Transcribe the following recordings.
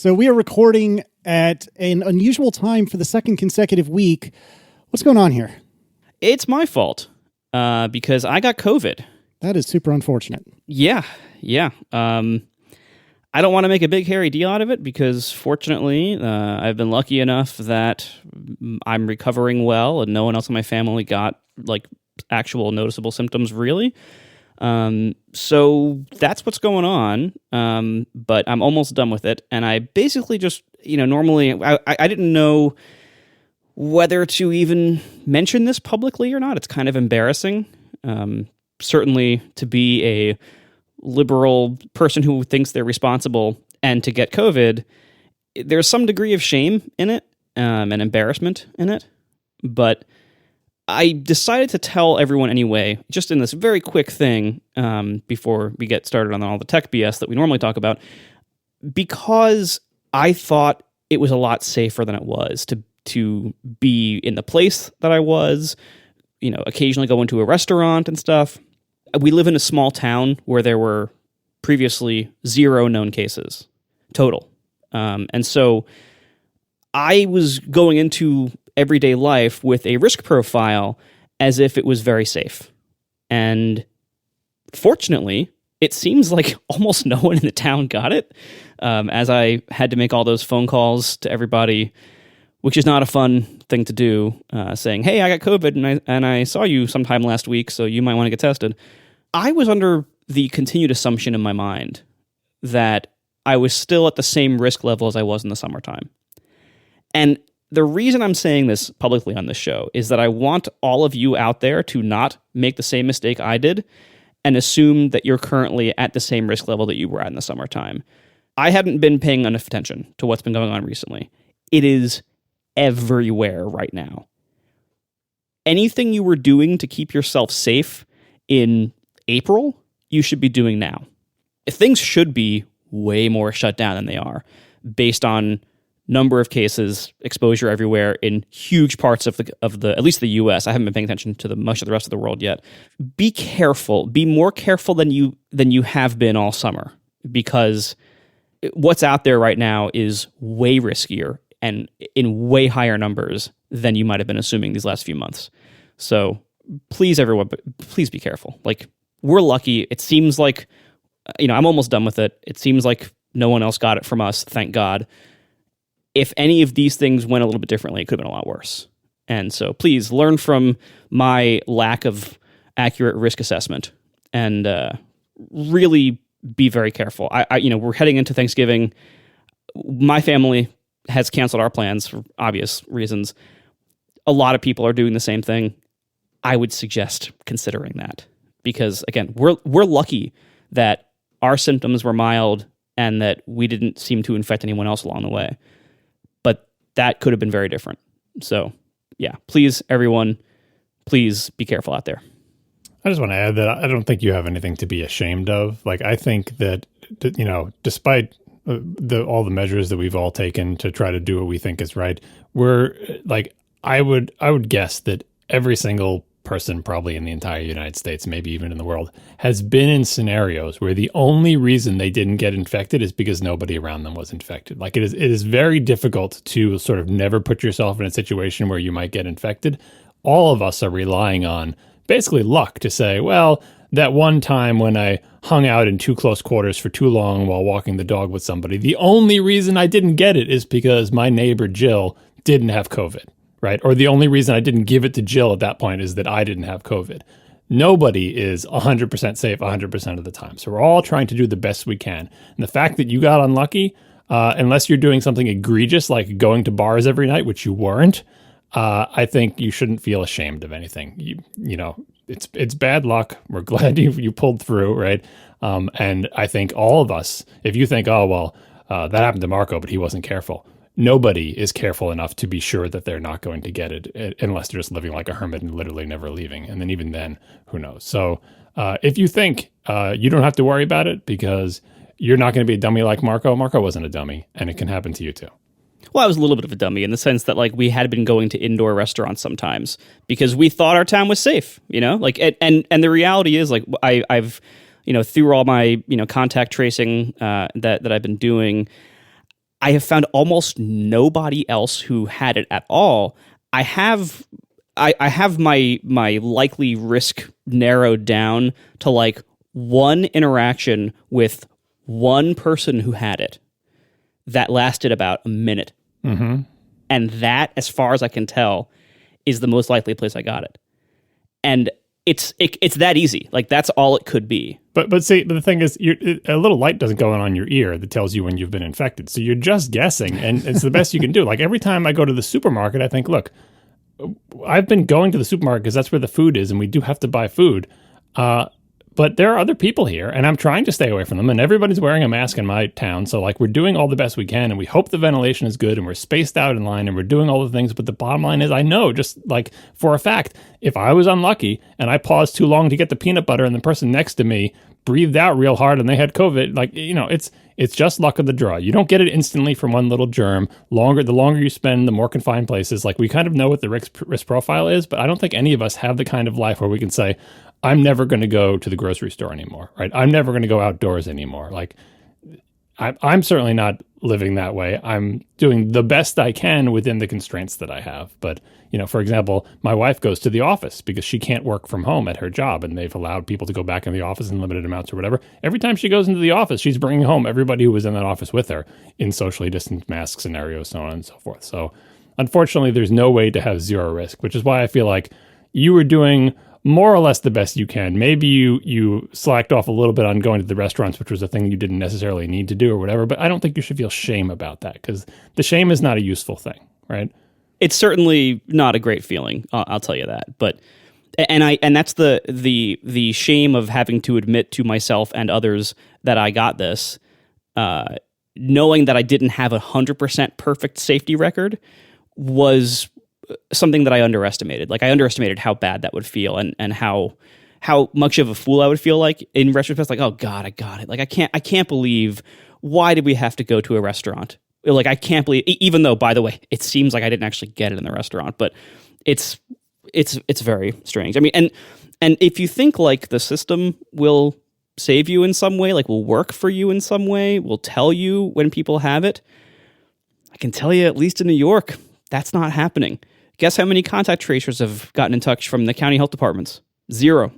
So we are recording at an unusual time for the second consecutive week. What's going on here? It's my fault because I got COVID. That is super unfortunate. Yeah. I don't want to make a big hairy deal out of it because fortunately I've been lucky enough that I'm recovering well and no one else in my family got like actual noticeable symptoms really. So that's what's going on. But I'm almost done with it. And I basically just, normally I didn't know whether to even mention this publicly or not. It's kind of embarrassing. Certainly to be a liberal person who thinks they're responsible and to get COVID, there's some degree of shame in it, and embarrassment in it. But I decided to tell everyone anyway, just in this very quick thing, before we get started on all the tech BS that we normally talk about, because I thought it was a lot safer than it was to be in the place that I was, occasionally go into a restaurant and stuff. We live in a small town where there were previously 0 known cases total. And so I was going into everyday life with a risk profile as if it was very safe. And fortunately, it seems like almost no one in the town got it, as I had to make all those phone calls to everybody, which is not a fun thing to do, saying, hey, I got COVID and I saw you sometime last week, so you might want to get tested. I was under the continued assumption in my mind that I was still at the same risk level as I was in the summertime. And the reason I'm saying this publicly on this show is that I want all of you out there to not make the same mistake I did and assume that you're currently at the same risk level that you were at in the summertime. I hadn't been paying enough attention to what's been going on recently. It is everywhere right now. Anything you were doing to keep yourself safe in April, you should be doing now. Things should be way more shut down than they are, based on number of cases, exposure everywhere in huge parts of the at least the US. I haven't been paying attention to much of the rest of the world yet. Be careful. Be more careful than you have been all summer, because what's out there right now is way riskier and in way higher numbers than you might have been assuming these last few months. So please, everyone, please be careful. Like, we're lucky. It seems like, I'm almost done with it. It seems like no one else got it from us, thank God. If any of these things went a little bit differently, it could have been a lot worse. And so please learn from my lack of accurate risk assessment and really be very careful. We're heading into Thanksgiving. My family has canceled our plans for obvious reasons. A lot of people are doing the same thing. I would suggest considering that. Because, again, we're lucky that our symptoms were mild and that we didn't seem to infect anyone else along the way. But that could have been very different. So, yeah, please, everyone, please be careful out there. I just want to add that I don't think you have anything to be ashamed of. Like, I think that, despite all the measures that we've all taken to try to do what we think is right, we're like, I would guess that every single person probably in the entire United States, maybe even in the world, has been in scenarios where the only reason they didn't get infected is because nobody around them was infected. Like, it is very difficult to sort of never put yourself in a situation where you might get infected. All of us are relying on basically luck to say, well, that one time when I hung out in too close quarters for too long while walking the dog with somebody, the only reason I didn't get it is because my neighbor Jill didn't have COVID. Right? Or the only reason I didn't give it to Jill at that point is that I didn't have COVID. Nobody is 100% safe 100% of the time. So we're all trying to do the best we can. And the fact that you got unlucky, unless you're doing something egregious like going to bars every night, which you weren't, I think you shouldn't feel ashamed of anything. It's bad luck. We're glad you pulled through, right? And I think all of us, if you think, oh, well, that happened to Marco, but he wasn't careful. Nobody is careful enough to be sure that they're not going to get it unless they're just living like a hermit and literally never leaving. And then even then, who knows? So if you think you don't have to worry about it because you're not going to be a dummy like Marco wasn't a dummy, and it can happen to you too. Well, I was a little bit of a dummy in the sense that like we had been going to indoor restaurants sometimes because we thought our town was safe, like, and the reality is like I've, through all my, contact tracing that I've been doing, I have found almost nobody else who had it at all. I have my likely risk narrowed down to like one interaction with one person who had it that lasted about a minute. Mm-hmm. And that, as far as I can tell, is the most likely place I got it. And it's that easy. Like, that's all it could be. But the thing is, a little light doesn't go on your ear that tells you when you've been infected. So you're just guessing, and it's the best you can do. Like, every time I go to the supermarket, I think, look, I've been going to the supermarket because that's where the food is, and we do have to buy food. But there are other people here, and I'm trying to stay away from them, and everybody's wearing a mask in my town. So, like, we're doing all the best we can, and we hope the ventilation is good, and we're spaced out in line, and we're doing all the things. But the bottom line is, I know, just like for a fact, if I was unlucky and I paused too long to get the peanut butter and the person next to me breathed out real hard and they had COVID, like, it's just luck of the draw. You don't get it instantly from one little germ. The longer you spend, the more confined places. Like, we kind of know what the risk profile is, but I don't think any of us have the kind of life where we can say, I'm never going to go to the grocery store anymore, right? I'm never going to go outdoors anymore. Like, I'm certainly not living that way. I'm doing the best I can within the constraints that I have. But, for example, my wife goes to the office because she can't work from home at her job, and they've allowed people to go back in the office in limited amounts or whatever. Every time she goes into the office, she's bringing home everybody who was in that office with her in socially distanced mask scenarios, so on and so forth. So, unfortunately, there's no way to have zero risk, which is why I feel like you were doing more or less the best you can. Maybe you slacked off a little bit on going to the restaurants, which was a thing you didn't necessarily need to do or whatever, but I don't think you should feel shame about that, because the shame is not a useful thing, right? It's certainly not a great feeling, I'll tell you that. But and that's the shame of having to admit to myself and others that I got this, knowing that I didn't have 100% perfect safety record was something that I underestimated. Like, I underestimated how bad that would feel, and how much of a fool I would feel like in retrospect. Like, oh God, I got it. Like, I can't believe, why did we have to go to a restaurant? Like, I can't believe, even though, by the way, it seems like I didn't actually get it in the restaurant, but it's very strange. I mean, and if you think like the system will save you in some way, like will work for you in some way, will tell you when people have it, I can tell you, at least in New York, that's not happening. Guess how many contact tracers have gotten in touch from the county health departments? 0.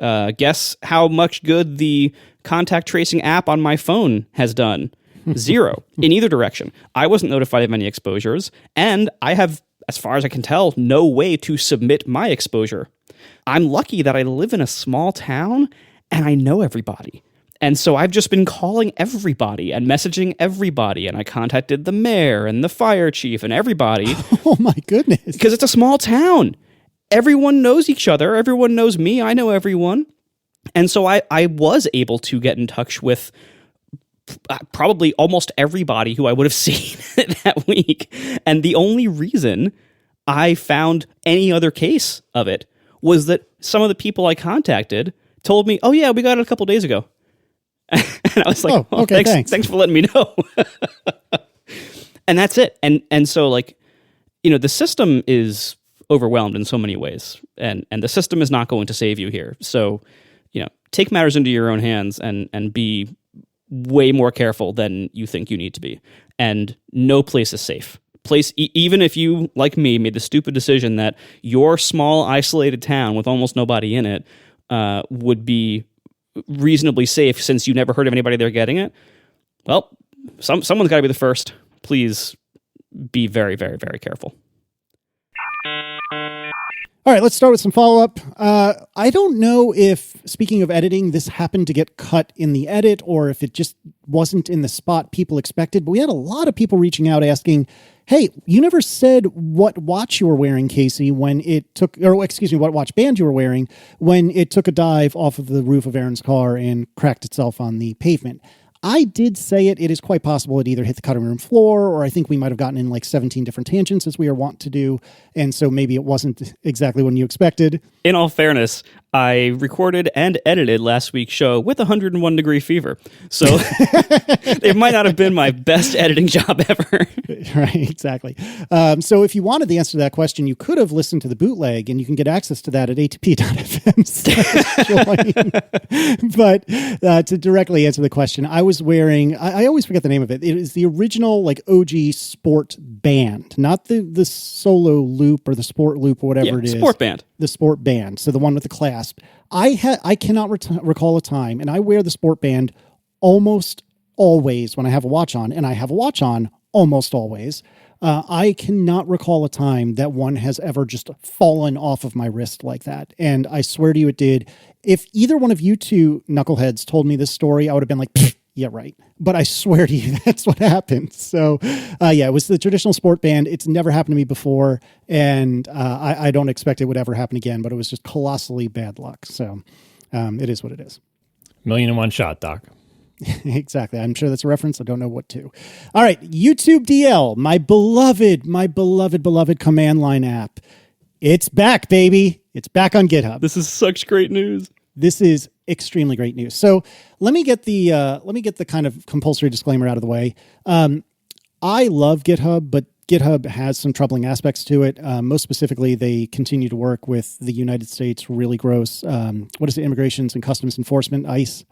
Guess how much good the contact tracing app on my phone has done? 0 in either direction. I wasn't notified of any exposures, and I have, as far as I can tell, no way to submit my exposure. I'm lucky that I live in a small town and I know everybody. And so I've just been calling everybody and messaging everybody, and I contacted the mayor and the fire chief and everybody. Oh my goodness. Because it's a small town. Everyone knows each other. Everyone knows me. I know everyone. And so I was able to get in touch with probably almost everybody who I would have seen that week. And the only reason I found any other case of it was that some of the people I contacted told me, oh yeah, we got it a couple days ago. And I was like, oh, okay, thanks for letting me know. And that's it. And so, like, the system is overwhelmed in so many ways, and the system is not going to save you here. So, take matters into your own hands and be way more careful than you think you need to be. And no place is safe. Even if you, like me, made the stupid decision that your small isolated town with almost nobody in it would be reasonably safe since you never heard of anybody there getting it, well, someone's got to be the first. Please be very, very, very careful. All right, let's start with some follow-up. I don't know if, speaking of editing, this happened to get cut in the edit or if it just wasn't in the spot people expected, but we had a lot of people reaching out asking, hey, you never said what watch you were wearing, Casey, when it took, or excuse me, what watch band you were wearing when it took a dive off of the roof of Aaron's car and cracked itself on the pavement. I did say it. It is quite possible it either hit the cutting room floor, or I think we might have gotten in like 17 different tangents as we are wont to do. And so maybe it wasn't exactly what you expected. In all fairness, I recorded and edited last week's show with 101 degree fever. So it might not have been my best editing job ever. Right, exactly. So if you wanted the answer to that question, you could have listened to the bootleg, and you can get access to that at atp.fm/join. But to directly answer the question, I was wearing, I always forget the name of it. It is the original like OG sport band, not the solo loop or the sport loop or whatever it is. Sport band. The sport band. So the one with the clasp. I cannot recall a time, and I wear the sport band almost always when I have a watch on, and I have a watch on almost always. I cannot recall a time that one has ever just fallen off of my wrist like that. And I swear to you it did. If either one of you two knuckleheads told me this story, I would have been like, yeah, right. But I swear to you, that's what happened. So, yeah, it was the traditional sport band. It's never happened to me before, and I don't expect it would ever happen again, but it was just colossally bad luck. So it is what it is. 1,000,001 shot, Doc. Exactly. I'm sure that's a reference. I don't know what to. All right. YouTube DL, my beloved command line app. It's back, baby. It's back on GitHub. This is such great news. This is extremely great news. So let me get the kind of compulsory disclaimer out of the way. I love GitHub, but GitHub has some troubling aspects to it. Most specifically, they continue to work with the United States really gross, Immigrations and Customs Enforcement, ICE.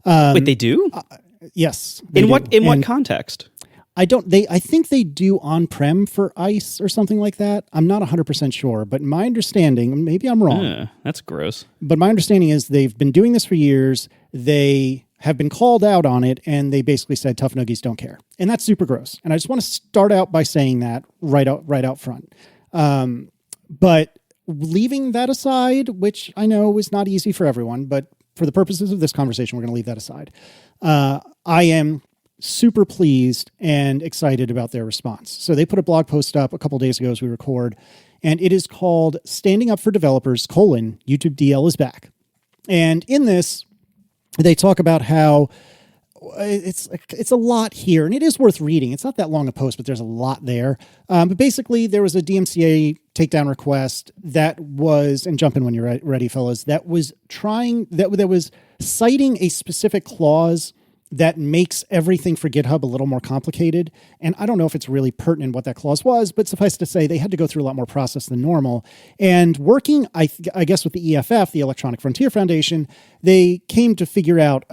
Wait, they do? Yes. In what context? I think they do on-prem for ICE or something like that. I'm not 100% sure, but my understanding, maybe I'm wrong. That's gross. But my understanding is they've been doing this for years. They have been called out on it, and they basically said tough noogies don't care. And that's super gross. And I just want to start out by saying that right out front. But leaving that aside, which I know is not easy for everyone, but for the purposes of this conversation, we're going to leave that aside. I am super pleased and excited about their response. So they put a blog post up a couple days ago as we record, and it is called Standing Up for Developers, YouTube DL is back. And in this, they talk about how it's a lot here, and it is worth reading. It's not that long a post, but there's a lot there. But basically, there was a DMCA takedown request that was, and jump in when you're ready, fellas, that was citing a specific clause that makes everything for GitHub a little more complicated. And I don't know if it's really pertinent what that clause was, but suffice to say, they had to go through a lot more process than normal. And working, I guess, with the EFF, the Electronic Frontier Foundation, they came to figure out,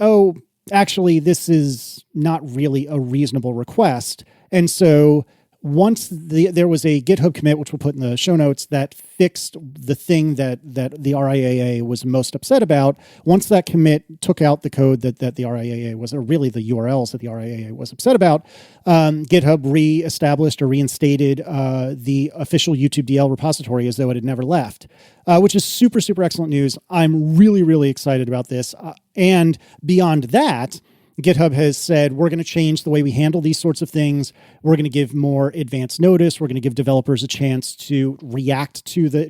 actually, this is not really a reasonable request. And so once there was a GitHub commit, which we'll put in the show notes, that fixed the thing that the RIAA was most upset about. Once that commit took out the code that the RIAA was, or really the URLs that the RIAA was upset about, GitHub reestablished or reinstated the official YouTube DL repository as though it had never left, which is super, super excellent news. I'm really, really excited about this. And beyond that, GitHub has said, we're going to change the way we handle these sorts of things. We're going to give more advance notice. We're going to give developers a chance to react to the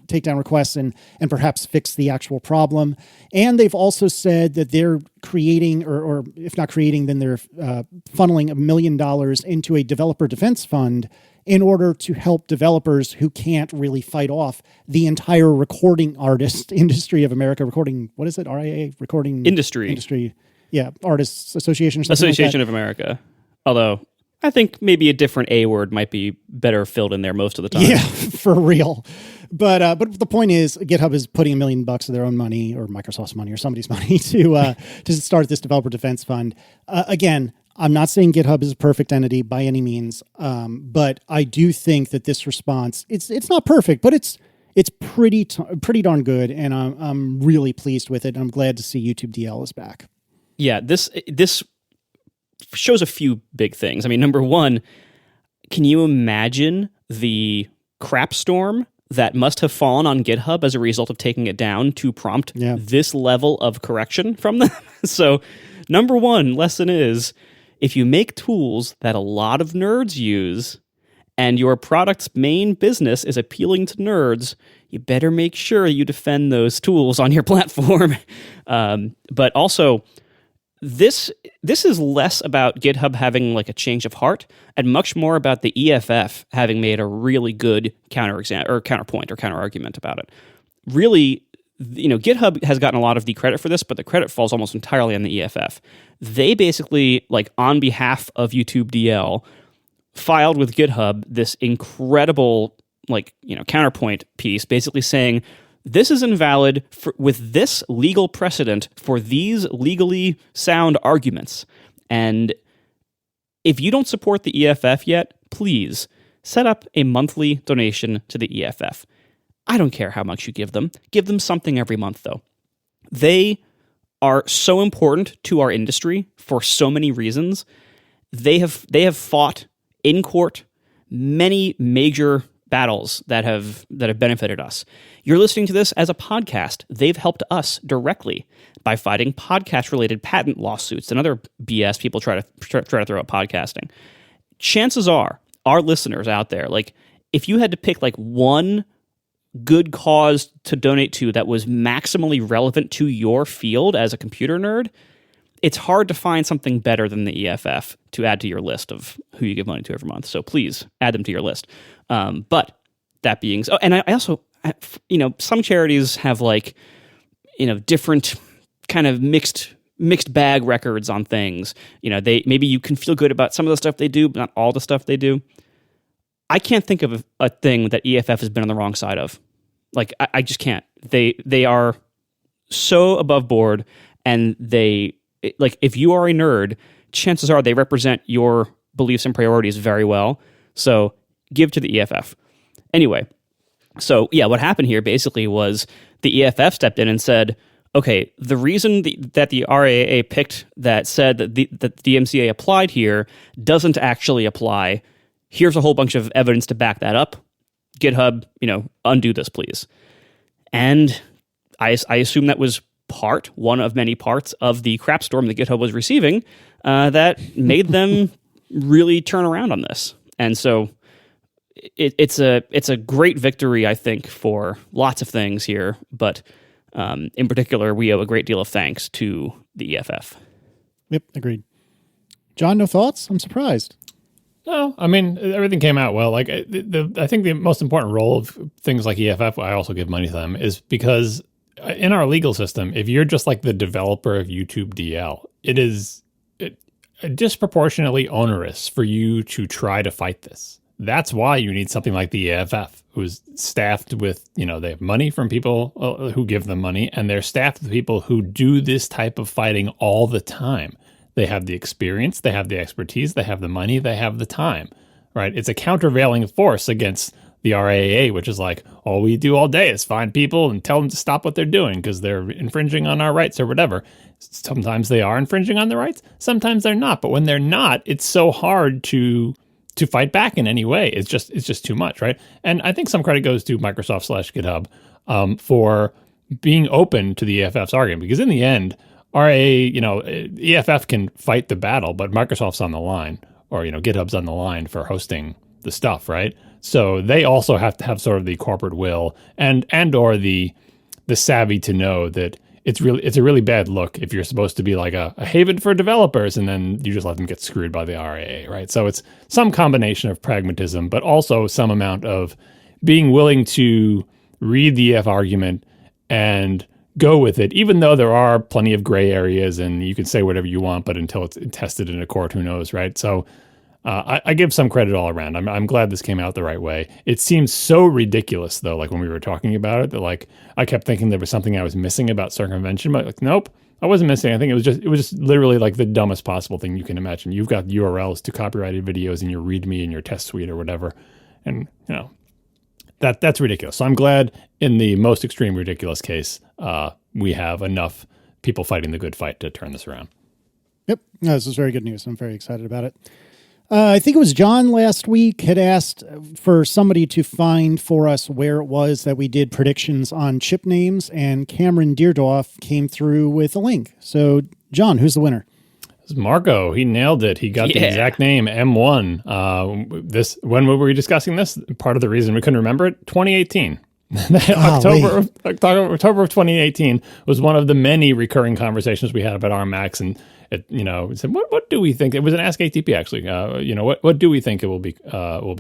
takedown requests and perhaps fix the actual problem. And they've also said that they're creating, or if not creating, then they're funneling $1 million into a developer defense fund in order to help developers who can't really fight off the entire recording artist industry of America. What is it? RIA? Recording Industry. Yeah, Artists Association or something Association like that. of America. Although, I think maybe a different A word might be better filled in there most of the time. Yeah, for real. But the point is, GitHub is putting $1 million of their own money, or Microsoft's money, or somebody's money to start this developer defense fund. Again, I'm not saying GitHub is a perfect entity by any means, but I do think that this response, it's not perfect, but it's pretty darn good, and I'm really pleased with it. And I'm glad to see YouTube DL is back. Yeah, this shows a few big things. I mean, number one, can you imagine the crap storm that must have fallen on GitHub as a result of taking it down to prompt this level of correction from them? So, number one lesson is, if you make tools that a lot of nerds use and your product's main business is appealing to nerds, you better make sure you defend those tools on your platform. But also, this is less about GitHub having like a change of heart and much more about the EFF having made a really good counterpoint or counterargument about it. really, GitHub has gotten a lot of the credit for this, but the credit falls almost entirely on the EFF. They basically, like, on behalf of YouTube DL, filed with GitHub this incredible, like, counterpoint piece, basically saying this is invalid with this legal precedent for these legally sound arguments. And if you don't support the EFF yet, please set up a monthly donation to the EFF. I don't care how much you give them. Give them something every month, though. They are so important to our industry for so many reasons. They have fought in court many major battles that have benefited us. You're listening to this as a podcast. They've helped us directly by fighting podcast-related patent lawsuits and other BS people try to throw at podcasting. Chances are, our listeners out there, like, if you had to pick like one good cause to donate to that was maximally relevant to your field as a computer nerd, it's hard to find something better than the EFF to add to your list of who you give money to every month. So please add them to your list. But that being so, and I also, some charities have like, different kind of mixed bag records on things. Maybe you can feel good about some of the stuff they do, but not all the stuff they do. I can't think of a thing that EFF has been on the wrong side of. Like, I just can't. They are so above board, and if you are a nerd, chances are they represent your beliefs and priorities very well. So give to the EFF. Anyway, so yeah, what happened here basically was the EFF stepped in and said, okay, the reason that the RAA picked that said that the DMCA applied here doesn't actually apply. Here's a whole bunch of evidence to back that up. GitHub, undo this, please. And I assume that was one of many parts of the crap storm that GitHub was receiving that made them really turn around on this. And so it's a great victory, I think, for lots of things here. But in particular, we owe a great deal of thanks to the EFF. Yep, agreed. John, no thoughts? I'm surprised. No, I mean, everything came out well. Like, I think the most important role of things like EFF, I also give money to them, is because in our legal system, if you're just like the developer of YouTube DL, it is disproportionately onerous for you to try to fight this. That's why you need something like the EFF, who's staffed with, they have money from people who give them money, and they're staffed with people who do this type of fighting all the time. They have the experience, they have the expertise, they have the money, they have the time, right? It's a countervailing force against the RAA, which is like, all we do all day is find people and tell them to stop what they're doing because they're infringing on our rights or whatever. Sometimes they are infringing on the rights, sometimes they're not. But when they're not, it's so hard to fight back in any way. It's just too much, right? And I think some credit goes to Microsoft/GitHub for being open to the EFF's argument, because in the end, EFF can fight the battle, but Microsoft's on the line, or GitHub's on the line for hosting the stuff, right? So they also have to have sort of the corporate will and or the savvy to know that it's a really bad look if you're supposed to be like a haven for developers and then you just let them get screwed by the RAA, right? So it's some combination of pragmatism, but also some amount of being willing to read the EF argument and go with it, even though there are plenty of gray areas and you can say whatever you want, but until it's tested in a court, who knows, right? So I give some credit all around. I'm glad this came out the right way. It seems so ridiculous, though, like when we were talking about it, that like I kept thinking there was something I was missing about circumvention, but like, nope, I wasn't missing. I think it was just literally like the dumbest possible thing you can imagine. You've got URLs to copyrighted videos in your README and your test suite or whatever, and that's ridiculous. So I'm glad in the most extreme ridiculous case, we have enough people fighting the good fight to turn this around. Yep. No, this is very good news. I'm very excited about it. I think it was John last week had asked for somebody to find for us where it was that we did predictions on chip names, and Cameron Deerdorf came through with a link. So, John, who's the winner? It's Marco. He nailed it. He got the exact name, M1. When were we discussing this? Part of the reason we couldn't remember it, 2018. October of 2018 was one of the many recurring conversations we had about our Macs, and we said, what do we think? It was an Ask ATP actually. What do we think it will be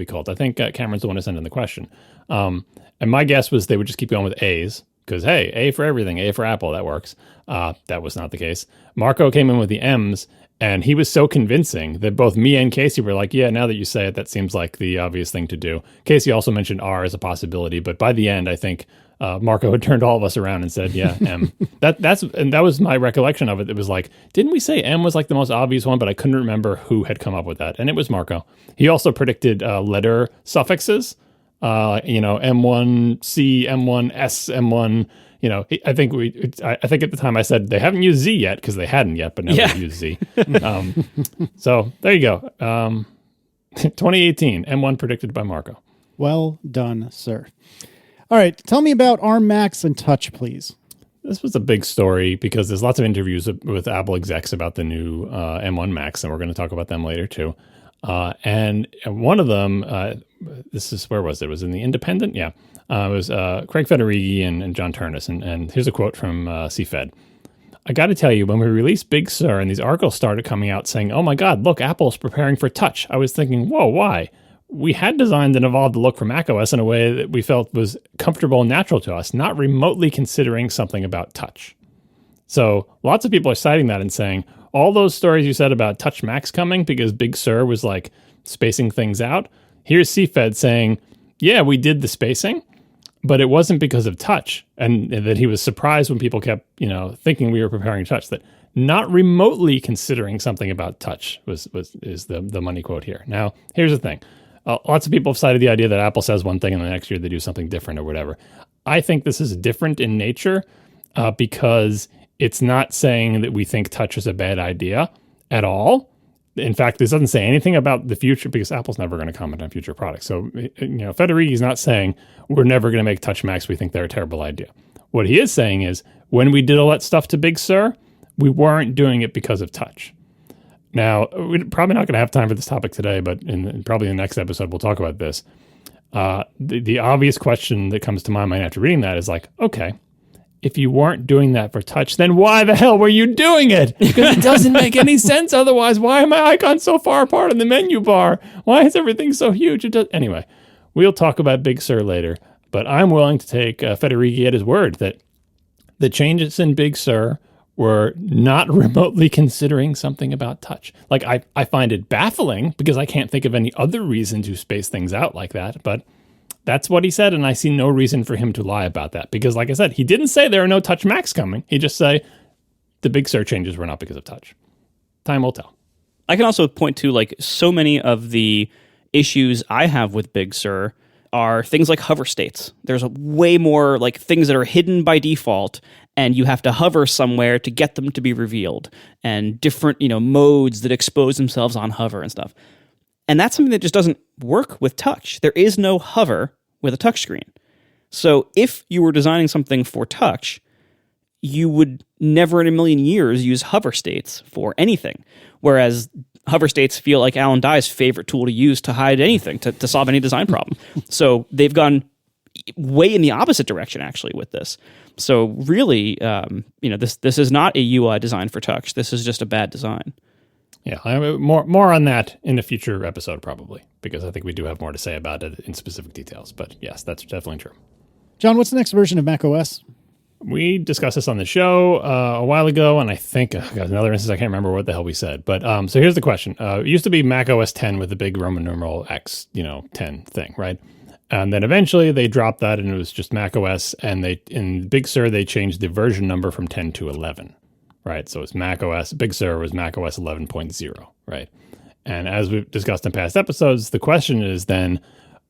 called? I think Cameron's the one who sent in the question. And my guess was they would just keep going with A's, because, hey, A for everything, A for Apple, that works. That was not the case. Marco came in with the M's, and he was so convincing that both me and Casey were like, yeah, now that you say it, that seems like the obvious thing to do. Casey also mentioned R as a possibility, but by the end, I think Marco had turned all of us around and said, yeah, M. That was my recollection of it. It was like, didn't we say M was like the most obvious one? But I couldn't remember who had come up with that. And it was Marco. He also predicted letter suffixes, M1C, M1S, M1, I think at the time I said they haven't used Z yet because they hadn't yet, but now they've used Z. So there you go. 2018, M1 predicted by Marco. Well done, sir. All right, tell me about ARM Macs and Touch, please. This was a big story because there's lots of interviews with Apple execs about the new M1 Macs, and we're going to talk about them later too. And one of them, where was it? It was in the Independent? Yeah. It was Craig Federighi and John Turnus. And here's a quote from CFED. I got to tell you, when we released Big Sur and these articles started coming out saying, oh my God, look, Apple's preparing for touch, I was thinking, whoa, why? We had designed and evolved the look for macOS in a way that we felt was comfortable and natural to us, not remotely considering something about touch. So lots of people are citing that and saying, all those stories you said about Touch Macs coming because Big Sur was like spacing things out. Here's CFED saying, yeah, we did the spacing, but it wasn't because of touch. And that he was surprised when people kept, thinking we were preparing touch, that not remotely considering something about touch is the money quote here. Now, here's the thing. Lots of people have cited the idea that Apple says one thing and the next year they do something different or whatever. I think this is different in nature because it's not saying that we think touch is a bad idea at all. In fact, this doesn't say anything about the future because Apple's never going to comment on future products. So, Federighi is not saying we're never going to make Touch Macs. We think they're a terrible idea. What he is saying is when we did all that stuff to Big Sur, we weren't doing it because of touch. Now, we're probably not going to have time for this topic today, but probably in the next episode, we'll talk about this. The obvious question that comes to my mind after reading that is like, okay, if you weren't doing that for touch, then why the hell were you doing it? Because it doesn't make any sense otherwise. Why are my icons so far apart in the menu bar? Why is everything so huge? Anyway, we'll talk about Big Sur later, but I'm willing to take Federighi at his word that the changes in Big Sur were not remotely considering something about touch. Like, I find it baffling because I can't think of any other reason to space things out like that, but that's what he said, and I see no reason for him to lie about that. Because, like I said, he didn't say there are no Touch Macs coming. He just say the Big Sur changes were not because of touch. Time will tell. I can also point to, like, so many of the issues I have with Big Sur are things like hover states. There's a way more, like, things that are hidden by default, and you have to hover somewhere to get them to be revealed, and different, modes that expose themselves on hover and stuff. And that's something that just doesn't work with touch. There is no hover with a touchscreen. So if you were designing something for touch, you would never in a million years use hover states for anything. Whereas hover states feel like Alan Dye's favorite tool to use to hide anything, to solve any design problem. So they've gone way in the opposite direction, actually, with this. So really, this is not a UI designed for touch. This is just a bad design. Yeah, more on that in a future episode probably, because I think we do have more to say about it in specific details. But yes, that's definitely true. John, what's the next version of macOS? We discussed this on the show a while ago, and I think, another instance, I can't remember what the hell we said. But so here's the question. It used to be macOS 10 with the big Roman numeral X, 10 thing, right? And then eventually they dropped that, and it was just macOS, and in Big Sur, they changed the version number from 10 to 11. Right, so it's macOS. Big Sur was macOS 11.0, right? And as we've discussed in past episodes, the question is then,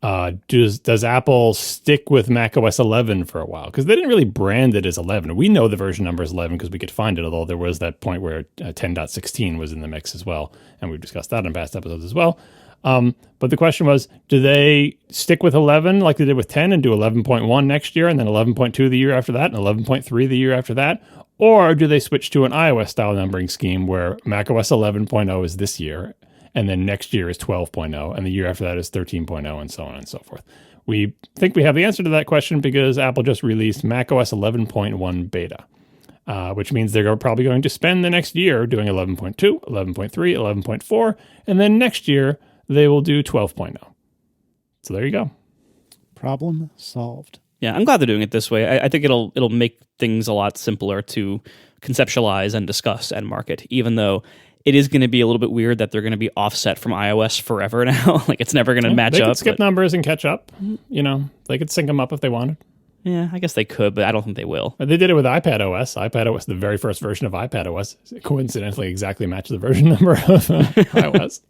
does Apple stick with macOS 11 for a while? Because they didn't really brand it as 11. We know the version number is 11 because we could find it, although there was that point where 10.16 was in the mix as well, and we've discussed that in past episodes as well. But the question was, do they stick with 11 like they did with 10 and do 11.1 next year, and then 11.2 the year after that, and 11.3 the year after that? Or do they switch to an iOS-style numbering scheme where macOS 11.0 is this year, and then next year is 12.0, and the year after that is 13.0, and so on and so forth? We think we have the answer to that question because Apple just released macOS 11.1 beta, which means they're probably going to spend the next year doing 11.2, 11.3, 11.4, and then next year they will do 12.0. So there you go. Problem solved. Yeah, I'm glad they're doing it this way. I think it'll make things a lot simpler to conceptualize and discuss and market, even though it is going to be a little bit weird that they're going to be offset from iOS forever now. Like, it's never going to match they up. They could skip numbers and catch up. You know, they could sync them up if they wanted. Yeah, I guess they could, but I don't think they will. They did it with iPadOS. iPadOS, the very first version of iPadOS, coincidentally exactly matched the version number of iOS.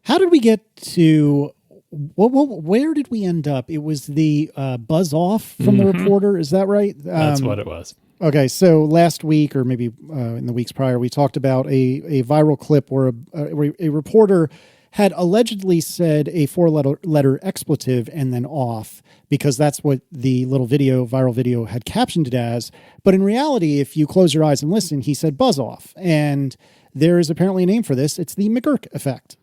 How did we get to... where did we end up? It was the buzz off from the reporter. Is that right? That's what it was. Okay, so last week, or maybe in the weeks prior, we talked about a viral clip where a reporter had allegedly said a four-letter expletive and then off, because that's what the little viral video had captioned it as. But in reality, if you close your eyes and listen, he said buzz off. And there is apparently a name for this. It's the McGurk effect.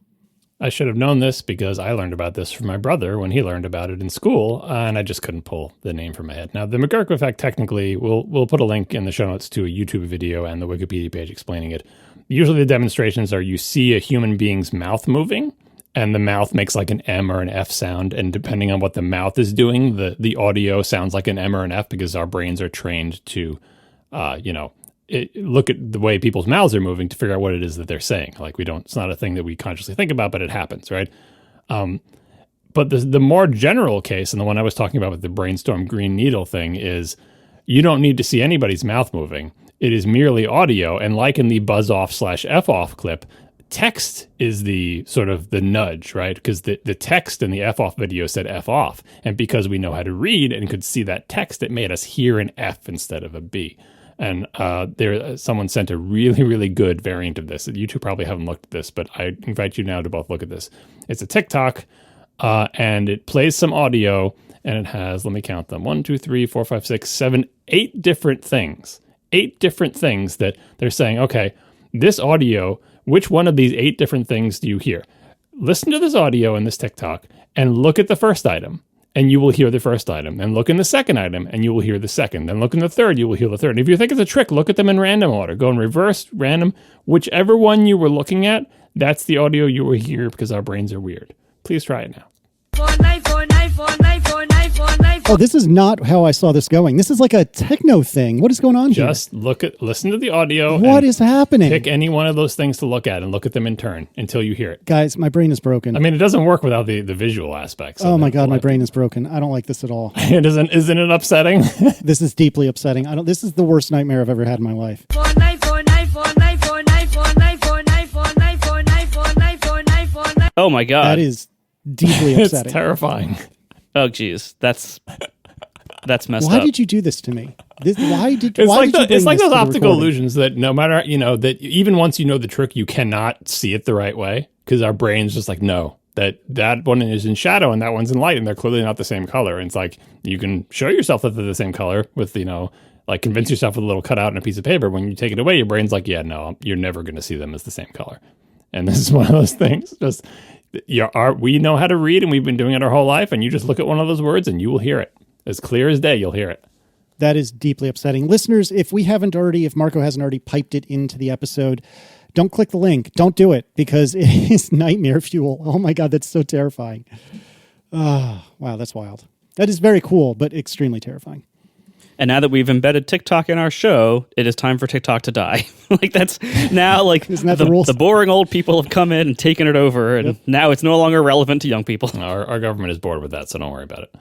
I should have known this because I learned about this from my brother when he learned about it in school, and I just couldn't pull the name from my head. Now, the McGurk effect, technically, we'll put a link in the show notes to a YouTube video and the Wikipedia page explaining it. Usually the demonstrations are you see a human being's mouth moving, and the mouth makes like an M or an F sound, and depending on what the mouth is doing, the audio sounds like an M or an F because our brains are trained to, look at the way people's mouths are moving to figure out what it is that they're saying. Like, it's not a thing that we consciously think about, but it happens, right? But the more general case, and the one I was talking about with the brainstorm green needle thing, is you don't need to see anybody's mouth moving. It is merely audio, and like in the buzz off / F off clip, text is the sort of the nudge, right? Because the text in the F off video said F off, and because we know how to read and could see that text, it made us hear an F instead of a B. And someone sent a really, really good variant of this. You two probably haven't looked at this, but I invite you now to both look at this. It's a TikTok, and it plays some audio, and it has, let me count them, 1, 2, 3, 4, 5, 6, 7, 8 different things. 8 different things that they're saying, okay, this audio, which one of these 8 different things do you hear? Listen to this audio in this TikTok and look at the first item, and you will hear the first item. And look in the second item, and you will hear the second. Then look in the third, you will hear the third. And if you think it's a trick, look at them in random order. Go in reverse, random. Whichever one you were looking at, that's the audio you will hear because our brains are weird. Please try it now. Oh, this is not how I saw this going. This is like a techno thing. What is going on here? Just listen to the audio. What is happening? Pick any one of those things to look at and look at them in turn until you hear it. Guys, my brain is broken. I mean, it doesn't work without the visual aspects. Oh my God, my brain is broken. I don't like this at all. Isn't it upsetting? This is deeply upsetting. This is the worst nightmare I've ever had in my life. Oh my God. That is deeply upsetting. It's terrifying. Oh geez, that's messed Why up. did you do this to me? It's like those optical illusions that no matter, that even once you know the trick, you cannot see it the right way because our brain's just like, no, that one is in shadow and that one's in light and they're clearly not the same color. And it's like, you can show yourself that they're the same color with, like convince yourself with a little cutout and a piece of paper. When you take it away, your brain's like, yeah, no, you're never going to see them as the same color. And this is one of those things. Just we know how to read and we've been doing it our whole life. And you just look at one of those words and you will hear it. As clear as day, you'll hear it. That is deeply upsetting. Listeners, if Marco hasn't already piped it into the episode, don't click the link. Don't do it because it is nightmare fuel. Oh my God, that's so terrifying. Oh, wow, that's wild. That is very cool, but extremely terrifying. And now that we've embedded TikTok in our show, it is time for TikTok to die. Like that's now like Isn't that the rules? The boring old people have come in and taken it over, and now it's no longer relevant to young people. Our government is bored with that, so don't worry about it.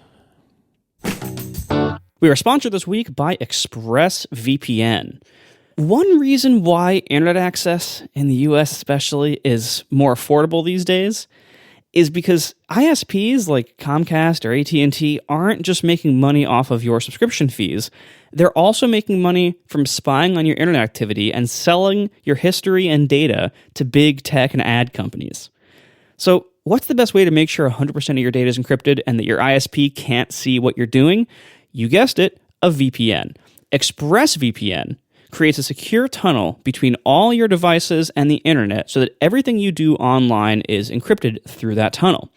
We are sponsored this week by ExpressVPN. One reason why internet access in the US especially is more affordable these days is because ISPs like Comcast or AT&T aren't just making money off of your subscription fees. They're also making money from spying on your internet activity and selling your history and data to big tech and ad companies. So what's the best way to make sure 100% of your data is encrypted and that your ISP can't see what you're doing? You guessed it, a VPN. ExpressVPN creates a secure tunnel between all your devices and the internet so that everything you do online is encrypted through that tunnel.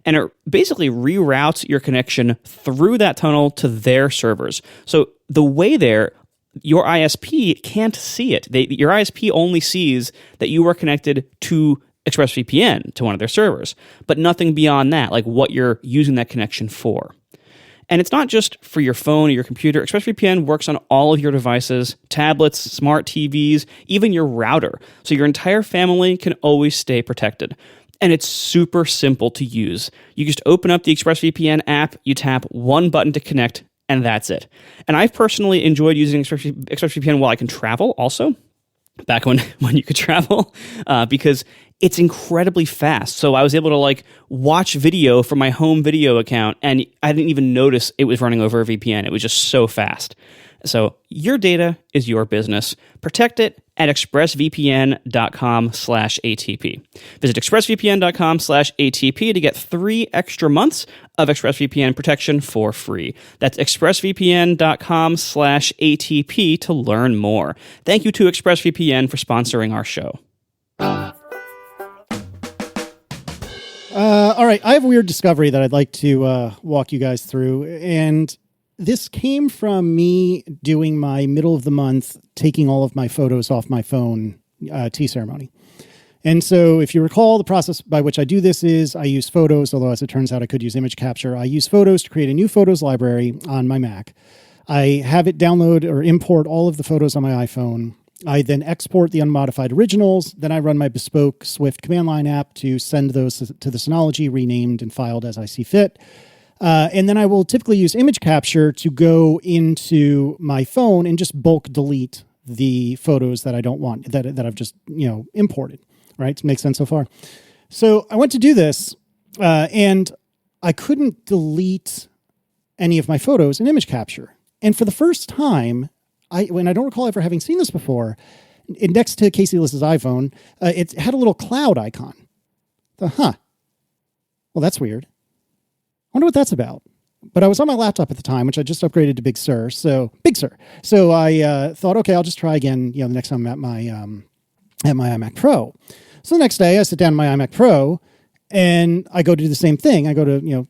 And it basically reroutes your connection through that tunnel to their servers. So the way there, your ISP can't see it. Your ISP only sees that you are connected to ExpressVPN, to one of their servers, but nothing beyond that, like what you're using that connection for. And it's not just for your phone or your computer. ExpressVPN works on all of your devices, tablets, smart TVs, even your router. So your entire family can always stay protected. And it's super simple to use. You just open up the ExpressVPN app, you tap one button to connect, and that's it. And I've personally enjoyed using ExpressVPN while I can travel also, back when you could travel, because it's incredibly fast. So I was able to watch video from my home video account, and I didn't even notice it was running over a VPN. It was just so fast. So your data is your business. Protect it at expressvpn.com/ATP. Visit expressvpn.com/ATP to get 3 extra months of ExpressVPN protection for free. That's expressvpn.com/ATP to learn more. Thank you to ExpressVPN for sponsoring our show. All right, I have a weird discovery that I'd like to walk you guys through, and this came from me doing my middle of the month, taking all of my photos off my phone tea ceremony. And so if you recall, the process by which I do this is I use photos, although as it turns out I could use image capture. I use photos to create a new photos library on my Mac. I have it download or import all of the photos on my iPhone. I then export the unmodified originals. Then I run my bespoke Swift command line app to send those to the Synology, renamed and filed as I see fit. And then I will typically use image capture to go into my phone and just bulk delete the photos that I don't want, that I've just, imported, right? Makes sense so far? So I went to do this, and I couldn't delete any of my photos in image capture. And for the first time, when I don't recall ever having seen this before, next to Casey Liss's iPhone, it had a little cloud icon. Well, that's weird. I wonder what that's about. But I was on my laptop at the time, which I just upgraded to Big Sur. So I thought, okay, I'll just try again. The next time I'm at my iMac Pro. So the next day, I sit down on my iMac Pro, and I go to do the same thing. I go to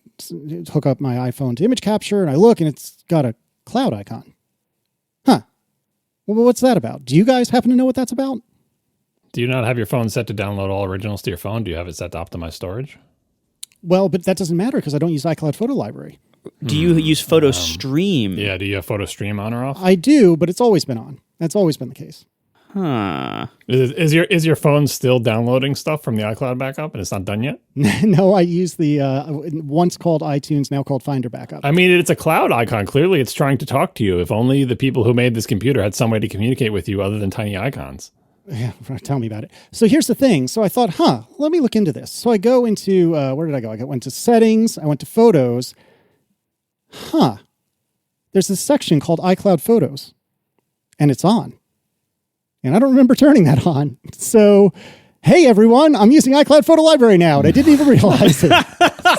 hook up my iPhone to image capture, and I look, and it's got a cloud icon. Well, what's that about? Do you guys happen to know what that's about? Do you not have your phone set to download all originals to your phone? Do you have it set to optimize storage? Well, but that doesn't matter because I don't use iCloud Photo Library. Do you use Photo Stream? Yeah, do you have Photo Stream on or off? I do, but it's always been on. That's always been the case. Huh. Is your phone still downloading stuff from the iCloud backup and it's not done yet? No, I use the once called iTunes, now called Finder backup. I mean, it's a cloud icon. Clearly, it's trying to talk to you. If only the people who made this computer had some way to communicate with you other than tiny icons. Yeah, tell me about it. So here's the thing. So I thought, let me look into this. So I go into, where did I go? I went to settings. I went to photos. There's this section called iCloud Photos, and it's on. And I don't remember turning that on. So, hey, everyone, I'm using iCloud Photo Library now, and I didn't even realize it.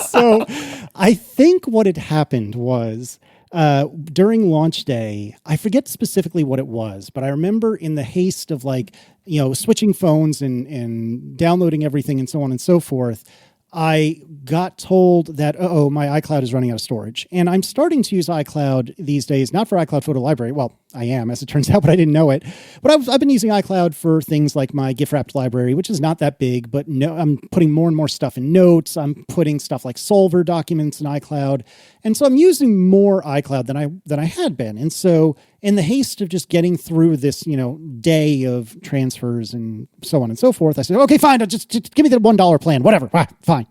So I think what had happened was during launch day, I forget specifically what it was, but I remember in the haste of switching phones and downloading everything and so on and so forth, I got told that, my iCloud is running out of storage. And I'm starting to use iCloud these days, not for iCloud Photo Library. Well, I am, as it turns out, but I didn't know it. But I've been using iCloud for things like my GIF-wrapped library, which is not that big, but I'm putting more and more stuff in Notes. I'm putting stuff like Solver documents in iCloud. And so I'm using more iCloud than I had been. And so in the haste of just getting through this, day of transfers and so on and so forth, I said, okay, fine, just give me the $1 plan, whatever, fine.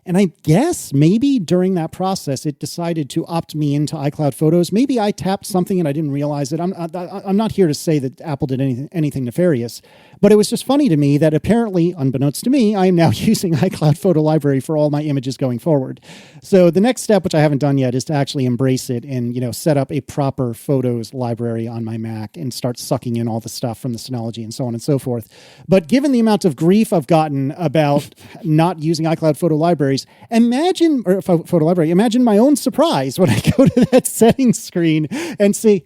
And I guess maybe during that process, it decided to opt me into iCloud Photos. Maybe I tapped something and I didn't realize it. I'm not here to say that Apple did anything nefarious, but it was just funny to me that apparently, unbeknownst to me, I am now using iCloud Photo Library for all my images going forward. So the next step, which I haven't done yet, is to actually embrace it and set up a proper photos library on my Mac and start sucking in all the stuff from the Synology and so on and so forth. But given the amount of grief I've gotten about not using iCloud Photo Libraries, imagine my own surprise when I go to that settings screen and see,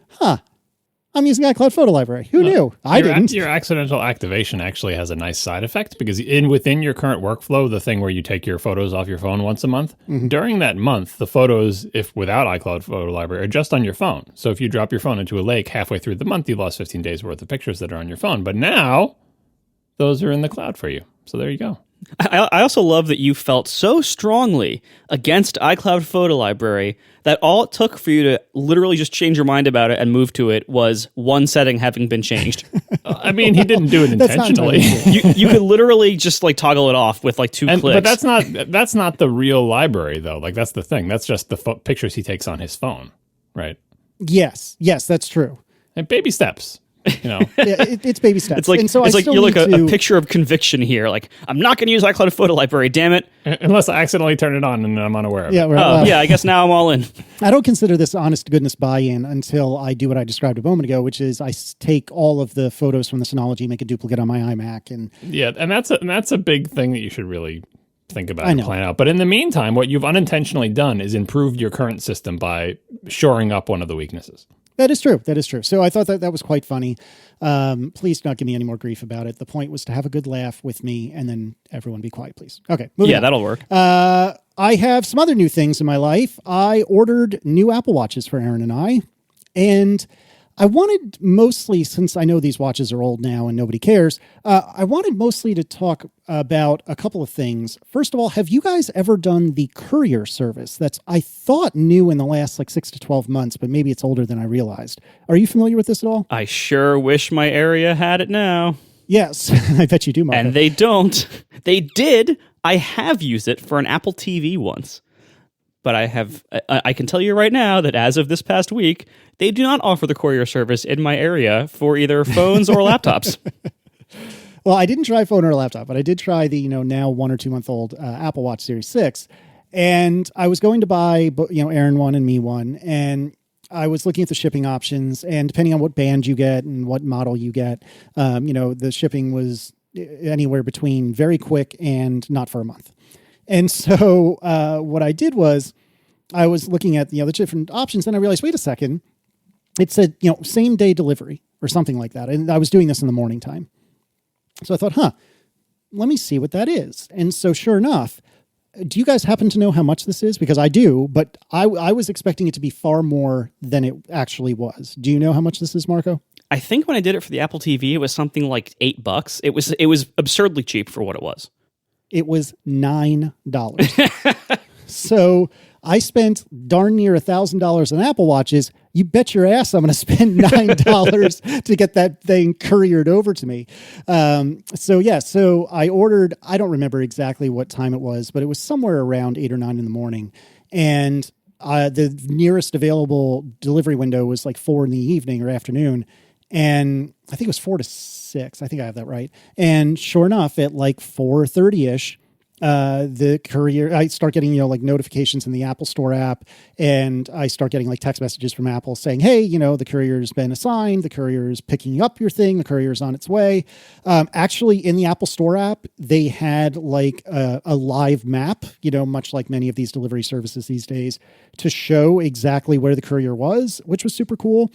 I'm using iCloud Photo Library. Who knew? I didn't. Your accidental activation actually has a nice side effect because within your current workflow, the thing where you take your photos off your phone once a month, during that month, the photos, if without iCloud Photo Library, are just on your phone. So if you drop your phone into a lake halfway through the month, you lost 15 days worth of pictures that are on your phone. But now, those are in the cloud for you. So there you go. I also love that you felt so strongly against iCloud Photo Library that all it took for you to literally just change your mind about it and move to it was one setting having been changed. I mean, he didn't do it intentionally. You could literally just like toggle it off with like two clicks. But that's not the real library though. Like that's the thing. That's just the pictures he takes on his phone, right? Yes, that's true. And baby steps. Yeah, it's baby steps. It's like, and so it's like you're like a picture of conviction here. Like, I'm not going to use iCloud Photo Library, damn it. Unless I accidentally turn it on and I'm unaware of it. Yeah, I guess now I'm all in. I don't consider this honest to goodness buy-in until I do what I described a moment ago, which is I take all of the photos from the Synology, make a duplicate on my iMac. And that's a big thing that you should really think about and plan out. But in the meantime, what you've unintentionally done is improved your current system by shoring up one of the weaknesses. That is true. So I thought that was quite funny. Please do not give me any more grief about it. The point was to have a good laugh with me and then everyone be quiet, please. Okay. Yeah, that'll work. I have some other new things in my life. I ordered new Apple Watches for Aaron and I. And I wanted mostly, since I know these watches are old now and nobody cares, I wanted mostly to talk about a couple of things. First of all, have you guys ever done the courier service? That's, I thought, new in the last 6 to 12 months, but maybe it's older than I realized. Are you familiar with this at all? I sure wish my area had it now. Yes, I bet you do, Mark. And they don't. They did. I have used it for an Apple TV once. But I can tell you right now that as of this past week, they do not offer the courier service in my area for either phones or laptops. Well, I didn't try phone or laptop, but I did try the, now 1 or 2 month old Apple Watch Series 6. And I was going to buy, Aaron one and me one. And I was looking at the shipping options, and depending on what band you get and what model you get, the shipping was anywhere between very quick and not for a month. And so what I did was I was looking at, the different options, and I realized, wait a second, it said, same day delivery or something like that. And I was doing this in the morning time. So I thought, let me see what that is. And so sure enough, do you guys happen to know how much this is? Because I do, but I was expecting it to be far more than it actually was. Do you know how much this is, Marco? I think when I did it for the Apple TV, it was something like $8. It was absurdly cheap for what it was. It was $9. So I spent darn near $1,000 on Apple Watches. You bet your ass I'm going to spend $9 to get that thing couriered over to me. So I ordered, I don't remember exactly what time it was, but it was somewhere around 8 or 9 in the morning. And the nearest available delivery window was like 4 in the evening or afternoon. And I think it was 4 to 6. I think I have that right. And sure enough, at like 4:30-ish, the courier, I start getting, notifications in the Apple Store app, and I start getting like text messages from Apple saying, hey, the courier's been assigned, the courier is picking up your thing, the courier's on its way. Actually, in the Apple Store app, they had like a live map, much like many of these delivery services these days, to show exactly where the courier was, which was super cool.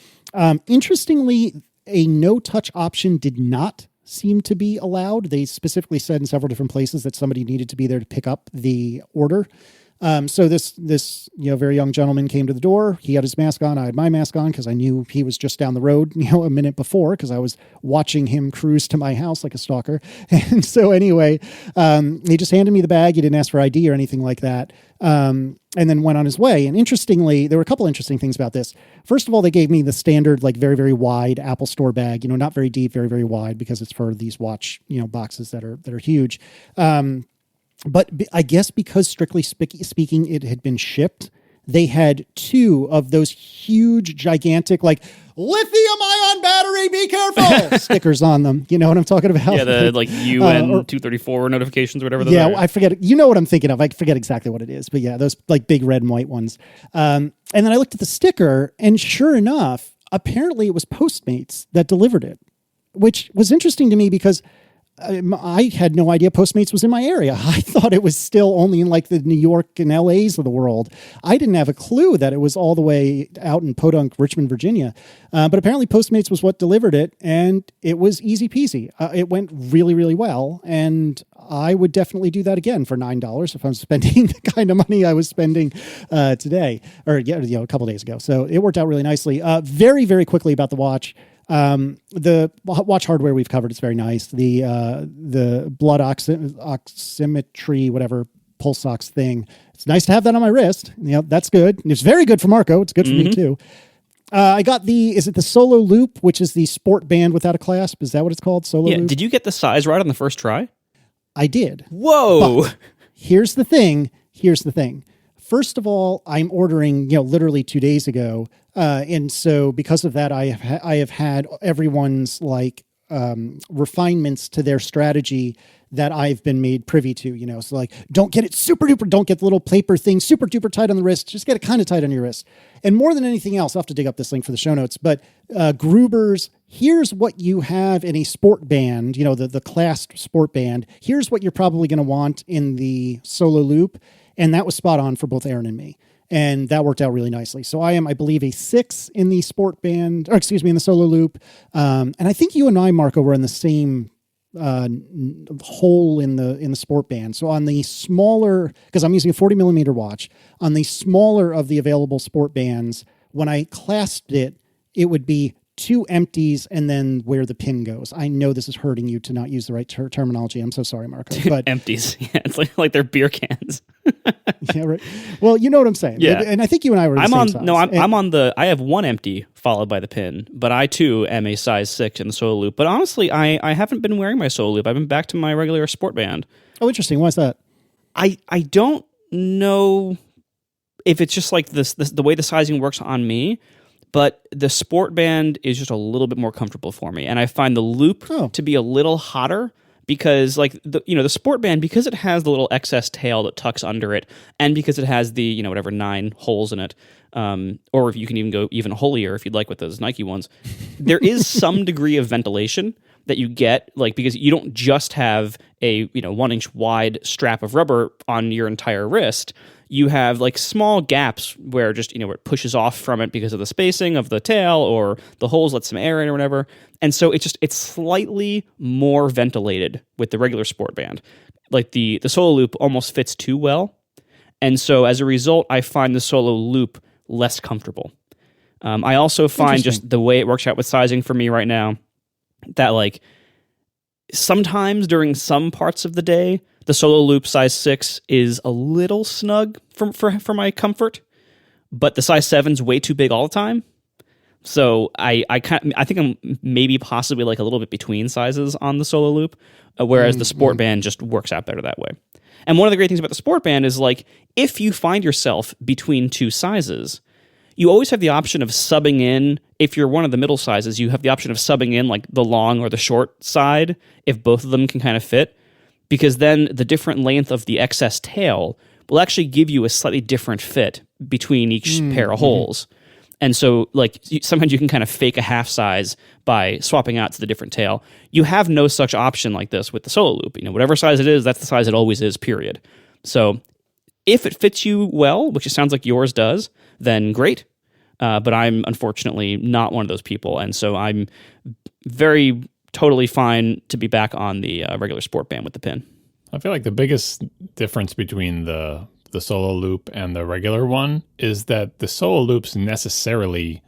Interestingly, a no-touch option did not seem to be allowed. They specifically said in several different places that somebody needed to be there to pick up the order. So this very young gentleman came to the door. He had his mask on. I had my mask on because I knew he was just down the road, a minute before, because I was watching him cruise to my house like a stalker. And so anyway, he just handed me the bag. He didn't ask for ID or anything like that. And then went on his way. And interestingly, there were a couple interesting things about this. First of all, they gave me the standard, like very, very wide Apple Store bag, not very deep, very, very wide, because it's for these watch, boxes that are huge. But I guess because strictly speaking, it had been shipped, they had 2 of those huge, gigantic, like lithium-ion battery, be careful, stickers on them. You know what I'm talking about? Yeah, the like UN 234 notifications or whatever those are. I forget. You know what I'm thinking of. I forget exactly what it is. But yeah, those like big red and white ones. And then I looked at the sticker, and sure enough, apparently it was Postmates that delivered it, which was interesting to me because I had no idea Postmates was in my area. I thought it was still only in like the New York and LAs of the world. I didn't have a clue that it was all the way out in Podunk, Richmond, Virginia. But apparently Postmates was what delivered it, and it was easy peasy. It went really, really well. And I would definitely do that again for $9 if I'm spending the kind of money I was spending today or a couple days ago. So it worked out really nicely. Very, very quickly about the watch. The watch hardware we've covered is very nice. The blood oximetry, whatever, pulse ox thing. It's nice to have that on my wrist. That's good. It's very good for Marco. It's good for me too. I got is it the Solo Loop, which is the sport band without a clasp? Is that what it's called? Solo Loop? Did you get the size right on the first try? I did. Whoa. But here's the thing. First of all, I'm ordering, literally 2 days ago. And so because of that, I have had everyone's refinements to their strategy that I've been made privy to, so don't get it super duper, don't get the little paper thing super duper tight on the wrist, just get it kind of tight on your wrist. And more than anything else, I'll have to dig up this link for the show notes, but Gruber's, here's what you have in a sport band, the clasped sport band. Here's what you're probably going to want in the Solo Loop. And that was spot on for both Aaron and me. And that worked out really nicely. So I am, I believe, a 6 in the sport band, in the Solo Loop. And I think you and I, Marco, were in the same hole in the sport band. So on the smaller, because I'm using a 40 millimeter watch, on the smaller of the available sport bands, when I clasped it, it would be 2 empties and then where the pin goes. I know this is hurting you to not use the right terminology. I'm so sorry, Marco. But empties. Yeah, it's like they're beer cans. Yeah, right. Well, you know what I'm saying. Yeah. And I think you and I were the same size. No, I'm on the, I have 1 empty followed by the pin, but I too am a size 6 in the Solo Loop. But honestly, I haven't been wearing my Solo Loop. I've been back to my regular sport band. Oh, interesting. Why is that? I don't know if it's just like this the way the sizing works on me, but the sport band is just a little bit more comfortable for me. And I find the loop to be a little hotter because the sport band, because it has the little excess tail that tucks under it, and because it has the, 9 holes in it, or if you can even go even holier if you'd like with those Nike ones, there is some degree of ventilation that you get, because you don't just have a 1-inch wide strap of rubber on your entire wrist. You have small gaps where just, where it pushes off from it because of the spacing of the tail, or the holes let some air in or whatever. And so it's slightly more ventilated with the regular sport band. The Solo Loop almost fits too well. And so as a result, I find the Solo Loop less comfortable. I also find just the way it works out with sizing for me right now, that sometimes during some parts of the day, the Solo Loop size 6 is a little snug for my comfort, but the size 7's way too big all the time. So I think I'm maybe possibly a little bit between sizes on the Solo Loop, whereas the sport band just works out better that way. And one of the great things about the sport band is if you find yourself between 2 sizes, you always have the option of subbing in. If you're one of the middle sizes, you have the option of subbing in the long or the short side if both of them can kind of fit. Because then the different length of the excess tail will actually give you a slightly different fit between each pair of holes. And so, sometimes you can kind of fake a half size by swapping out to the different tail. You have no such option like this with the Solo Loop. Whatever size it is, that's the size it always is, period. So if it fits you well, which it sounds like yours does, then great. But I'm unfortunately not one of those people. And so I'm very totally fine to be back on the regular sport band with the pin. I feel like the biggest difference between the Solo Loop and the regular one is that the Solo Loops necessarily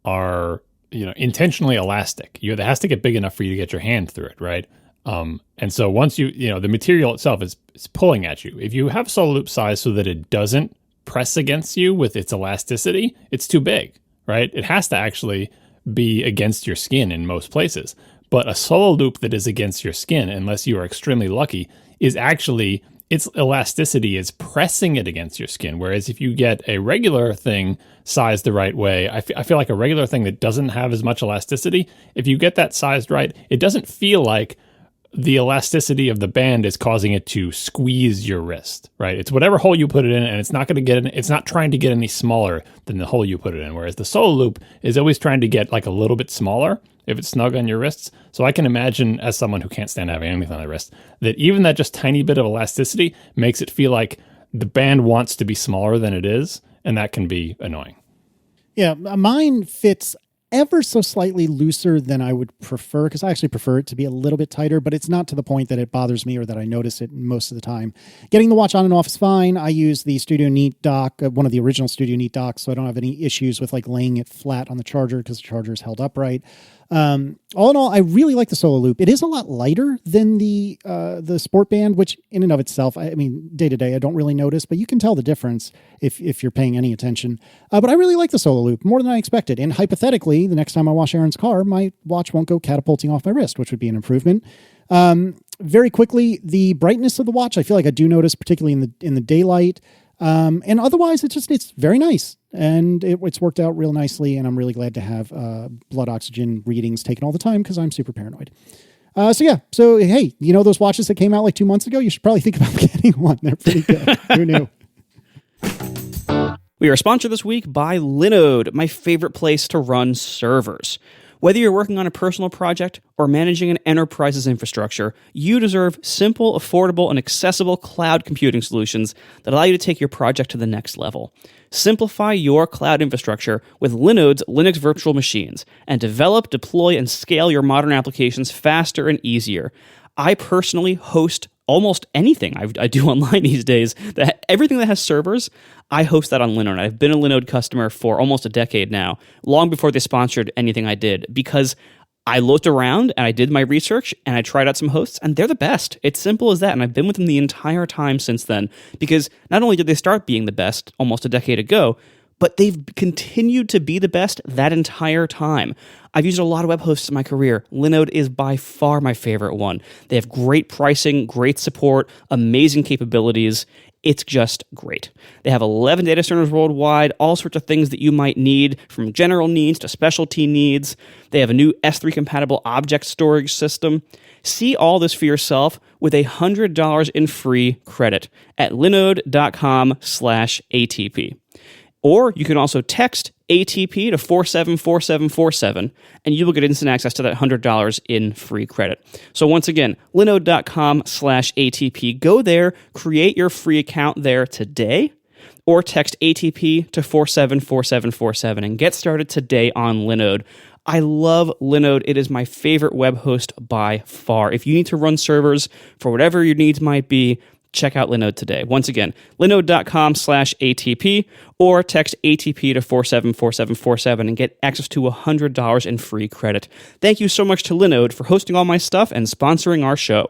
are, intentionally elastic. It has to get big enough for you to get your hand through it, right? And so once the material itself is pulling at you. If you have Solo Loop size so that it doesn't press against you with its elasticity, it's too big, right? It has to actually be against your skin in most places. But a Solo Loop that is against your skin, unless you are extremely lucky, is actually, its elasticity is pressing it against your skin. Whereas if you get a regular thing sized the right way, I feel like a regular thing that doesn't have as much elasticity, if you get that sized right, it doesn't feel like the elasticity of the band is causing it to squeeze your wrist, right? It's whatever hole you put it in, and it's not going to get in, it's not trying to get any smaller than the hole you put it in. Whereas the Solo Loop is always trying to get a little bit smaller if it's snug on your wrists. So I can imagine, as someone who can't stand having anything on their wrist, that even that just tiny bit of elasticity makes it feel like the band wants to be smaller than it is, and that can be annoying. Yeah, mine fits ever so slightly looser than I would prefer, because I actually prefer it to be a little bit tighter, but it's not to the point that it bothers me or that I notice it most of the time. Getting the watch on and off is fine. I use the Studio Neat dock, one of the original Studio Neat docks, so I don't have any issues with laying it flat on the charger because the charger is held upright. All in all, I really like the Solo Loop. It is a lot lighter than the Sport Band, which in and of itself, I mean, day to day, I don't really notice, but you can tell the difference if you're paying any attention. But I really like the Solo Loop more than I expected. And hypothetically, the next time I wash Aaron's car, my watch won't go catapulting off my wrist, which would be an improvement. Very quickly, the brightness of the watch, I feel like I do notice, particularly in the daylight. And otherwise, it's very nice. And it's worked out real nicely. And I'm really glad to have blood oxygen readings taken all the time because I'm super paranoid. So hey, you know those watches that came out like 2 months ago? You should probably think about getting one. They're pretty good. Who knew? We are sponsored this week by Linode, my favorite place to run servers. Whether you're working on a personal project or managing an enterprise's infrastructure, you deserve simple, affordable, and accessible cloud computing solutions that allow you to take your project to the next level. Simplify your cloud infrastructure with Linode's Linux virtual machines and develop, deploy, and scale your modern applications faster and easier. I personally host almost anything I do online these days. Everything that has servers, I host that on Linode. I've been a Linode customer for almost a decade now, long before they sponsored anything I did, because I looked around and I did my research and I tried out some hosts, and they're the best. It's simple as that, and I've been with them the entire time since then, because not only did they start being the best almost a decade ago, but they've continued to be the best that entire time. I've used a lot of web hosts in my career. Linode is by far my favorite one. They have great pricing, great support, amazing capabilities. It's just great. They have 11 data centers worldwide, all sorts of things that you might need, from general needs to specialty needs. They have a new S3-compatible object storage system. See all this for yourself with $100 in free credit at linode.com/ATP. Or you can also text ATP to 474747, and you will get instant access to that $100 in free credit. So once again, linode.com/ATP. Go there, create your free account there today, or text ATP to 474747 and get started today on Linode. I love Linode. It is my favorite web host by far. If you need to run servers for whatever your needs might be, check out Linode today. Once again, linode.com/ATP or text ATP to 474747 and get access to $100 in free credit. Thank you so much to Linode for hosting all my stuff and sponsoring our show.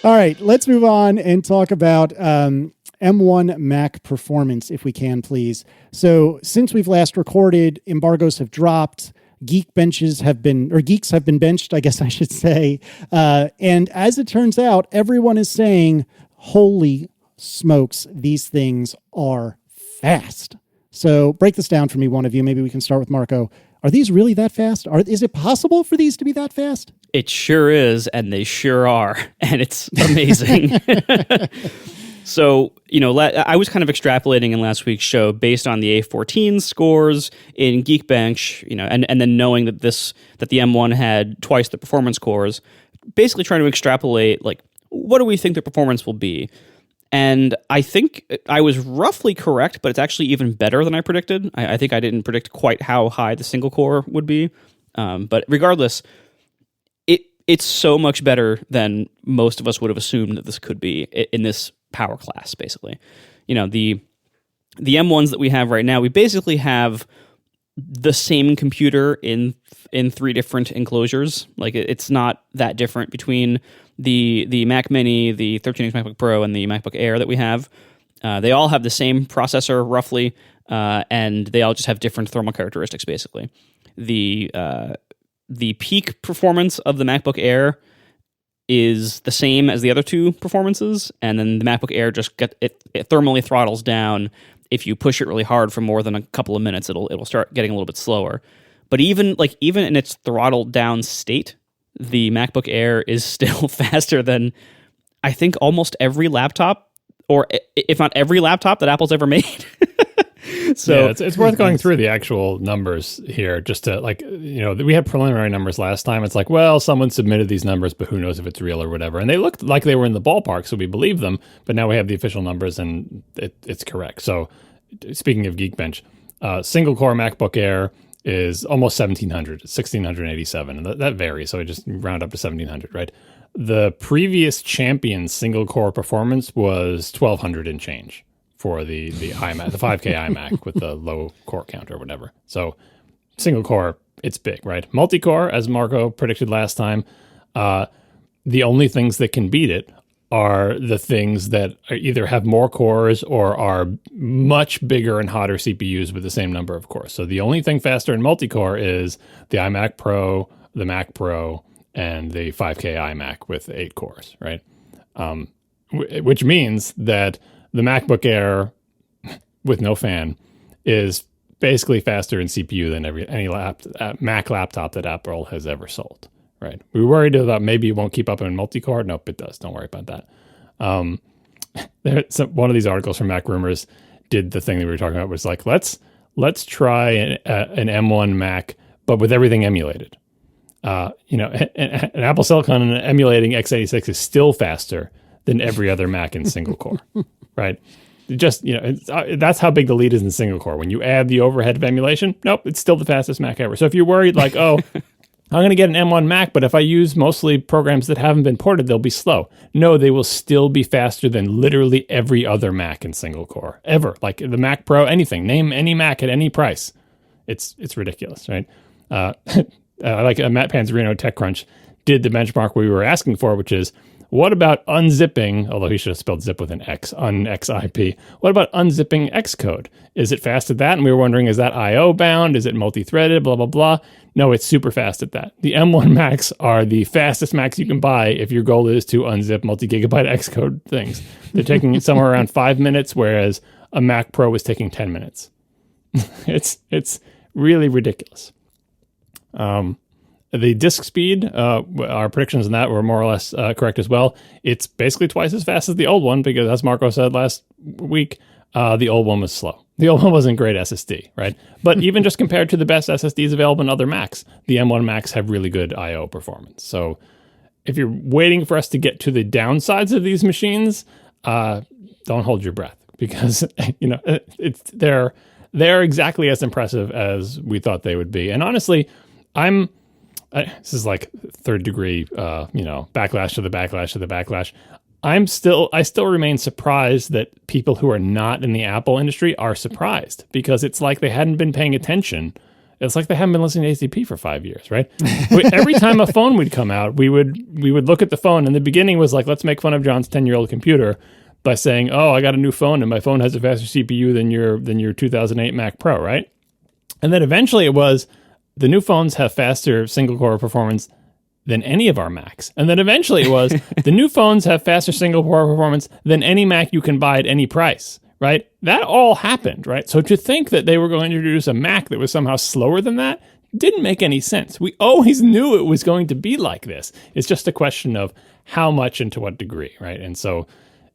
All right, let's move on and talk about M1 Mac performance, if we can, please. So since we've last recorded, embargoes have dropped. Geeks have been benched, I guess I should say. And as it turns out, everyone is saying, holy smokes, these things are fast. So break this down for me, one of you. Maybe we can start with Marco. Are these really that fast? Is it possible for these to be that fast? It sure is, and they sure are. And it's amazing. So, I was kind of extrapolating in last week's show based on the A14 scores in Geekbench, and then knowing that the M1 had twice the performance cores, basically trying to extrapolate, what do we think the performance will be? And I think I was roughly correct, but it's actually even better than I predicted. I think I didn't predict quite how high the single core would be. But regardless, it's so much better than most of us would have assumed that this could be in this power class, basically. The M1s that we have right now, we basically have the same computer in three different enclosures. It's not that different between the Mac Mini, the 13-inch MacBook Pro, and the MacBook Air that we have. They all have the same processor, roughly, and they all just have different thermal characteristics, basically. The peak performance of the MacBook Air is the same as the other two performances, and then the MacBook Air just it thermally throttles down. If you push it really hard for more than a couple of minutes, it'll start getting a little bit slower. But even in its throttled down state, the MacBook Air is still faster than I think almost every laptop, or if not every laptop that Apple's ever made. So yeah, it's worth going through the actual numbers here, just to we had preliminary numbers last time. It's someone submitted these numbers, but who knows if it's real or whatever. And they looked like they were in the ballpark, so we believe them. But now we have the official numbers, and it's correct. So speaking of Geekbench, single core MacBook Air is almost 1,700, 1,687, and that varies. So I just round up to 1,700, right? The previous champion single core performance was 1,200 and change for the iMac, the 5K iMac with the low core count or whatever. So single core, it's big, right? Multi-core, as Marco predicted last time, the only things that can beat it are the things that either have more cores or are much bigger and hotter CPUs with the same number of cores. So the only thing faster in multi-core is the iMac Pro, the Mac Pro, and the 5K iMac with 8 cores, right? Which means that the MacBook Air with no fan is basically faster in CPU than any Mac laptop that Apple has ever sold, right? We were worried about maybe it won't keep up in multi-core. Nope, it does. Don't worry about that. One of these articles from Mac Rumors did the thing that we were talking about, was like, let's try an M1 Mac, but with everything emulated. An Apple Silicon emulating x86 is still faster than every other Mac in single core, right? Just, that's how big the lead is in single core. When you add the overhead of emulation, nope, it's still the fastest Mac ever. So if you're worried like, oh, I'm going to get an M1 Mac, but if I use mostly programs that haven't been ported, they'll be slow. No, they will still be faster than literally every other Mac in single core ever. Like the Mac Pro, anything. Name any Mac at any price. It's ridiculous, right? Like Matt Panzerino TechCrunch did the benchmark we were asking for, which is, what about unzipping, although he should have spelled zip with an X, XIP. What about unzipping Xcode? Is it fast at that? And we were wondering, is that I/O bound? Is it multi-threaded? Blah, blah, blah. No, it's super fast at that. The M1 Macs are the fastest Macs you can buy if your goal is to unzip multi-gigabyte Xcode things. They're taking somewhere around 5 minutes, whereas a Mac Pro was taking 10 minutes. It's really ridiculous. The disk speed, our predictions on that were more or less correct as well. It's basically twice as fast as the old one because, as Marco said last week, the old one was slow. The old one wasn't great SSD, right? But even just compared to the best SSDs available in other Macs, the M1 Macs have really good I/O performance. So if you're waiting for us to get to the downsides of these machines, don't hold your breath because they're exactly as impressive as we thought they would be. And honestly, this is like third degree, backlash to the backlash to the backlash. I still remain surprised that people who are not in the Apple industry are surprised because it's like they hadn't been paying attention. It's like they haven't been listening to ACP for 5 years, right? Every time a phone would come out, we would look at the phone, and the beginning was like, let's make fun of John's 10-year-old computer by saying, oh, I got a new phone and my phone has a faster CPU than your 2008 Mac Pro, right? And then eventually it was, the new phones have faster single-core performance than any of our Macs. And then eventually it was, the new phones have faster single-core performance than any Mac you can buy at any price, right? That all happened, right? So to think that they were going to introduce a Mac that was somehow slower than that didn't make any sense. We always knew it was going to be like this. It's just a question of how much and to what degree, right? And so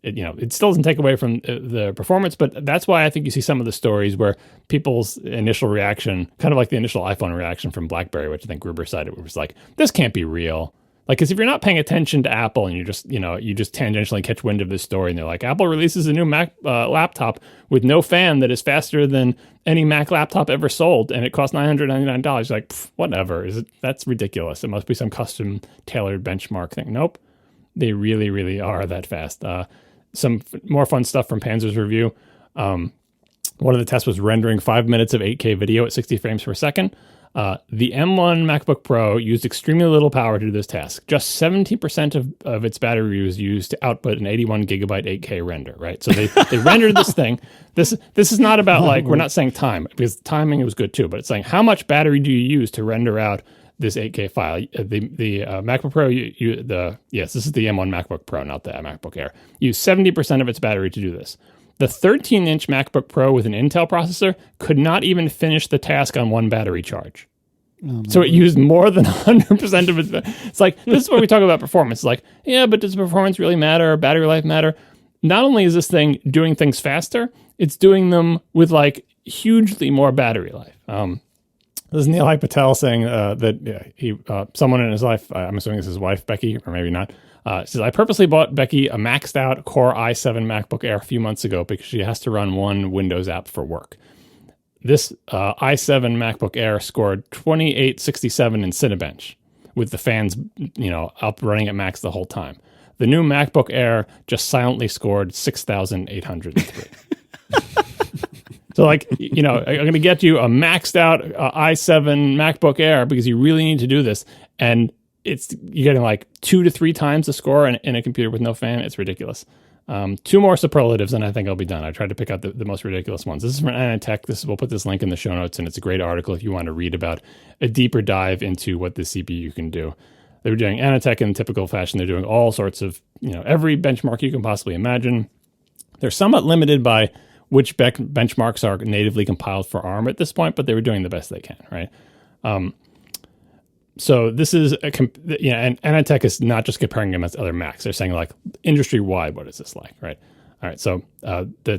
it still doesn't take away from the performance, but that's why I think you see some of the stories where people's initial reaction, kind of like the initial iPhone reaction from BlackBerry, which I think Gruber cited, it was like, this can't be real. Like, because if you're not paying attention to Apple and you just tangentially catch wind of this story and they're like, Apple releases a new Mac laptop with no fan that is faster than any Mac laptop ever sold, and it costs $999. You're like, whatever. That's ridiculous. It must be some custom tailored benchmark thing. Nope. They really, really are that fast. Some more fun stuff from Panzer's review. One of the tests was rendering 5 minutes of 8K video at 60 frames per second. The M1 MacBook Pro used extremely little power to do this task. Just 70% of its battery was used to output an 81 gigabyte 8K render, right? So they rendered this thing. This is not about we're not saying time, because timing was good too, but it's saying how much battery do you use to render out this 8K file. The MacBook Pro, this is the M1 MacBook Pro, not the MacBook Air, use 70% of its battery to do this. The 13-inch MacBook Pro with an Intel processor could not even finish the task on one battery charge. So it used more than 100% of its. It's like, this is what we talk about performance. It's like, yeah, but does performance really matter? Battery life matter? Not only is this thing doing things faster, it's doing them with hugely more battery life. This is Neil Patel saying that someone in his life, I'm assuming it's his wife, Becky, or maybe not, says, I purposely bought Becky a maxed out Core i7 MacBook Air a few months ago because she has to run one Windows app for work. This i7 MacBook Air scored 2867 in Cinebench with the fans, up running at max the whole time. The new MacBook Air just silently scored 6,803. So like, I'm going to get you a maxed out i7 MacBook Air because you really need to do this. And you're getting like 2 to 3 times the score in a computer with no fan. It's ridiculous. 2 more superlatives and I think I'll be done. I tried to pick out the most ridiculous ones. This is from Anatech. We'll put this link in the show notes, and it's a great article if you want to read about a deeper dive into what the CPU can do. They were doing Anatech in typical fashion. They're doing all sorts of, every benchmark you can possibly imagine. They're somewhat limited by which benchmarks are natively compiled for ARM at this point, but they were doing the best they can, right? So this is and Anatech is not just comparing them against other Macs. They're saying like industry wide, what is this like, right? All right, so then they're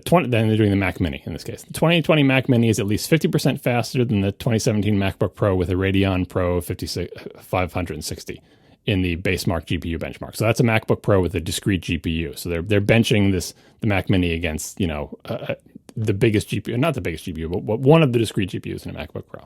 doing the Mac Mini in this case. The 2020 Mac Mini is at least 50% faster than the 2017 MacBook Pro with a Radeon Pro 560 in the basemark GPU benchmark. So that's a MacBook Pro with a discrete GPU. So they're benching the Mac Mini against the biggest GPU, not the biggest GPU, but one of the discrete GPUs in a MacBook Pro.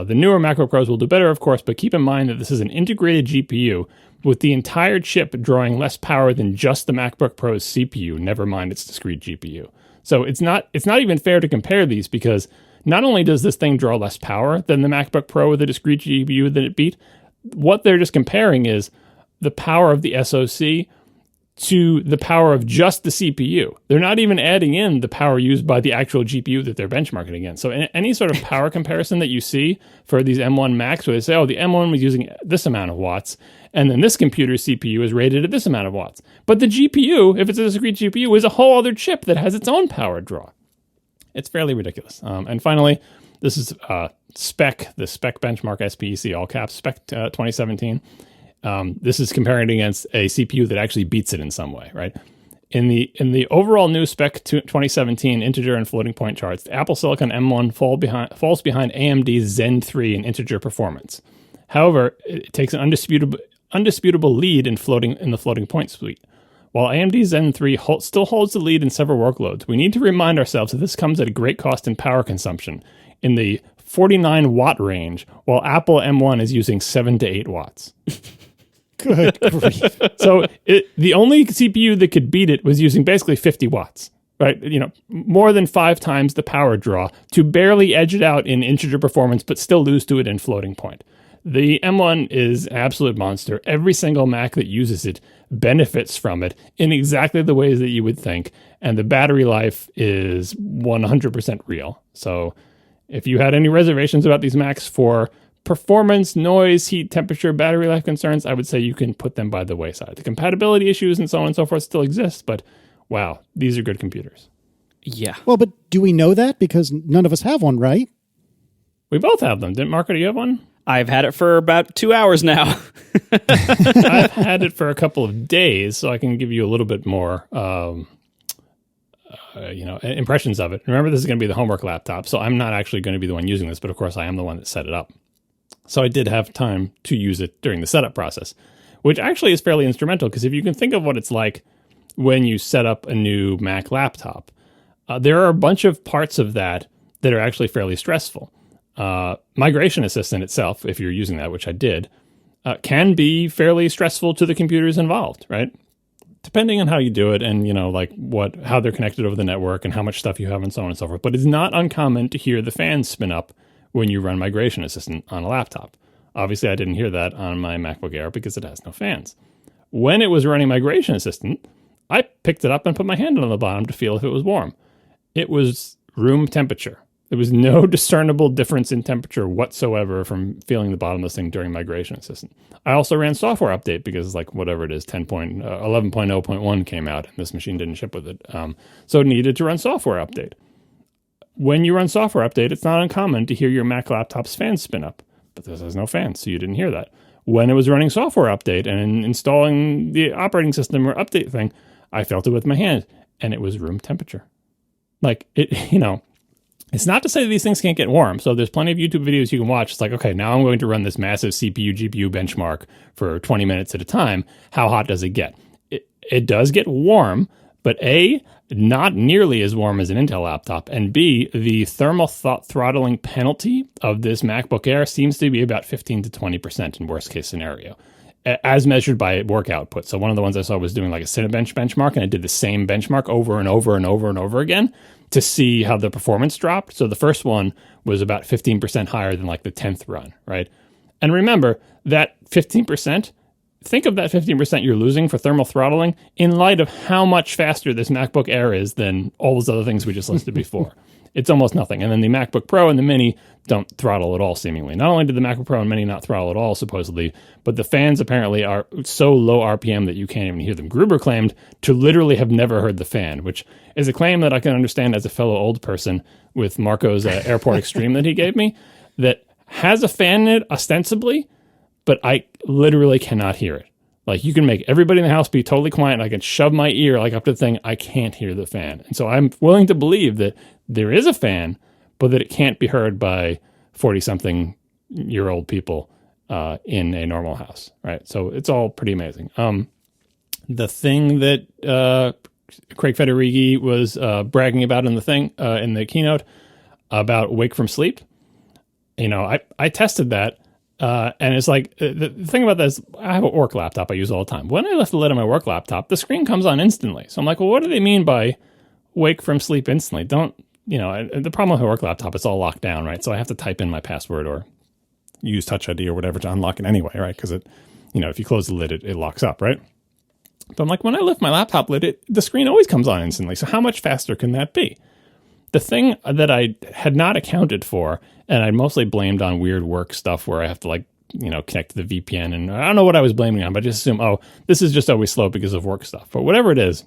The newer MacBook Pros will do better, of course, but keep in mind that this is an integrated GPU with the entire chip drawing less power than just the MacBook Pro's CPU, never mind its discrete GPU. So it's not even fair to compare these because not only does this thing draw less power than the MacBook Pro with a discrete GPU that it beat, what they're just comparing is the power of the SoC to the power of just the CPU. They're not even adding in the power used by the actual GPU that they're benchmarking against. So any sort of power comparison that you see for these M1 Macs where they say, the M1 was using this amount of watts, and then this computer's CPU is rated at this amount of watts. But the GPU, if it's a discrete GPU, is a whole other chip that has its own power draw. It's fairly ridiculous. And finally, this is the spec benchmark, SPEC, all caps, spec 2017. This is comparing it against a CPU that actually beats it in some way, right? In the overall new spec 2017 integer and floating point charts, the Apple Silicon M1 falls behind AMD's Zen 3 in integer performance. However, it takes an undisputable lead in the floating point suite. While AMD's Zen 3 still holds the lead in several workloads, we need to remind ourselves that this comes at a great cost in power consumption in the 49 watt range, while Apple M1 is using 7 to 8 watts. Good grief. So the only CPU that could beat it was using basically 50 watts, right? More than 5 times the power draw to barely edge it out in integer performance, but still lose to it in floating point. The M1 is an absolute monster. Every single Mac that uses it benefits from it in exactly the ways that you would think, and the battery life is 100% real. So if you had any reservations about these Macs for performance, noise, heat, temperature, battery life concerns, I would say you can put them by the wayside. The compatibility issues and so on and so forth still exist, but wow, these are good computers. Yeah. Well, but do we know that? Because none of us have one, right? We both have them. Didn't Marco, do you have one? I've had it for about 2 hours now. I've had it for a couple of days, so I can give you a little bit more impressions of it. Remember, this is going to be the homework laptop, so I'm not actually going to be the one using this, but of course I am the one that set it up. So I did have time to use it during the setup process, which actually is fairly instrumental because if you can think of what it's like when you set up a new Mac laptop, there are a bunch of parts of that are actually fairly stressful. Migration Assistant itself, if you're using that, which I did, can be fairly stressful to the computers involved, right? Depending on how you do it and, how they're connected over the network and how much stuff you have and so on and so forth. But it's not uncommon to hear the fans spin up when you run Migration Assistant on a laptop. Obviously, I didn't hear that on my MacBook Air because it has no fans. When it was running Migration Assistant, I picked it up and put my hand on the bottom to feel if it was warm. It was room temperature. There was no discernible difference in temperature whatsoever from feeling the bottom of this thing during Migration Assistant. I also ran software update because whatever it is, 11.0.1 came out and this machine didn't ship with it. So it needed to run software update. When you run software update, it's not uncommon to hear your Mac laptop's fans spin up, but this has no fans, so you didn't hear that. When it was running software update and installing the operating system or update thing, I felt it with my hand and it was room temperature. It's not to say that these things can't get warm. So there's plenty of YouTube videos you can watch. It's like, okay, now I'm going to run this massive CPU, GPU benchmark for 20 minutes at a time. How hot does it get? It does get warm, but A, not nearly as warm as an Intel laptop, and B, the thermal throttling penalty of this MacBook Air seems to be about 15 to 20% in worst case scenario. as measured by work output. So one of the ones I saw was doing like a Cinebench benchmark, and I did the same benchmark over and over and over and over again to see how the performance dropped. So the first one was about 15% higher than like the 10th run, right? And remember that 15%, think of that 15% you're losing for thermal throttling in light of how much faster this MacBook Air is than all those other things we just listed before. It's almost nothing. And then the MacBook Pro and the Mini don't throttle at all, seemingly. Not only did the MacBook Pro and Mini not throttle at all, supposedly, but the fans apparently are so low RPM that you can't even hear them. Gruber claimed to literally have never heard the fan, which is a claim that I can understand as a fellow old person with Marco's Airport Extreme that he gave me, that has a fan in it, ostensibly, but I literally cannot hear it. Like, you can make everybody in the house be totally quiet, and I can shove my ear like up to the thing. I can't hear the fan. And so I'm willing to believe that there is a fan, but that it can't be heard by 40-something-year-old people in a normal house, right? So it's all pretty amazing. The thing that Craig Federighi was bragging about in the keynote about Wake from Sleep, I tested that. And it's like, the thing about that is I have a work laptop I use all the time. When I lift the lid on my work laptop, the screen comes on instantly. So I'm like, well, what do they mean by wake from sleep instantly? The problem with a work laptop, it's all locked down, right? So I have to type in my password or use Touch ID or whatever to unlock it anyway, right? Because if you close the lid, it locks up, right? But I'm like, when I lift my laptop lid, the screen always comes on instantly. So how much faster can that be? The thing that I had not accounted for, and I mostly blamed on weird work stuff where I have to connect to the VPN, and I don't know what I was blaming on, but I just assume, this is just always slow because of work stuff. But whatever it is,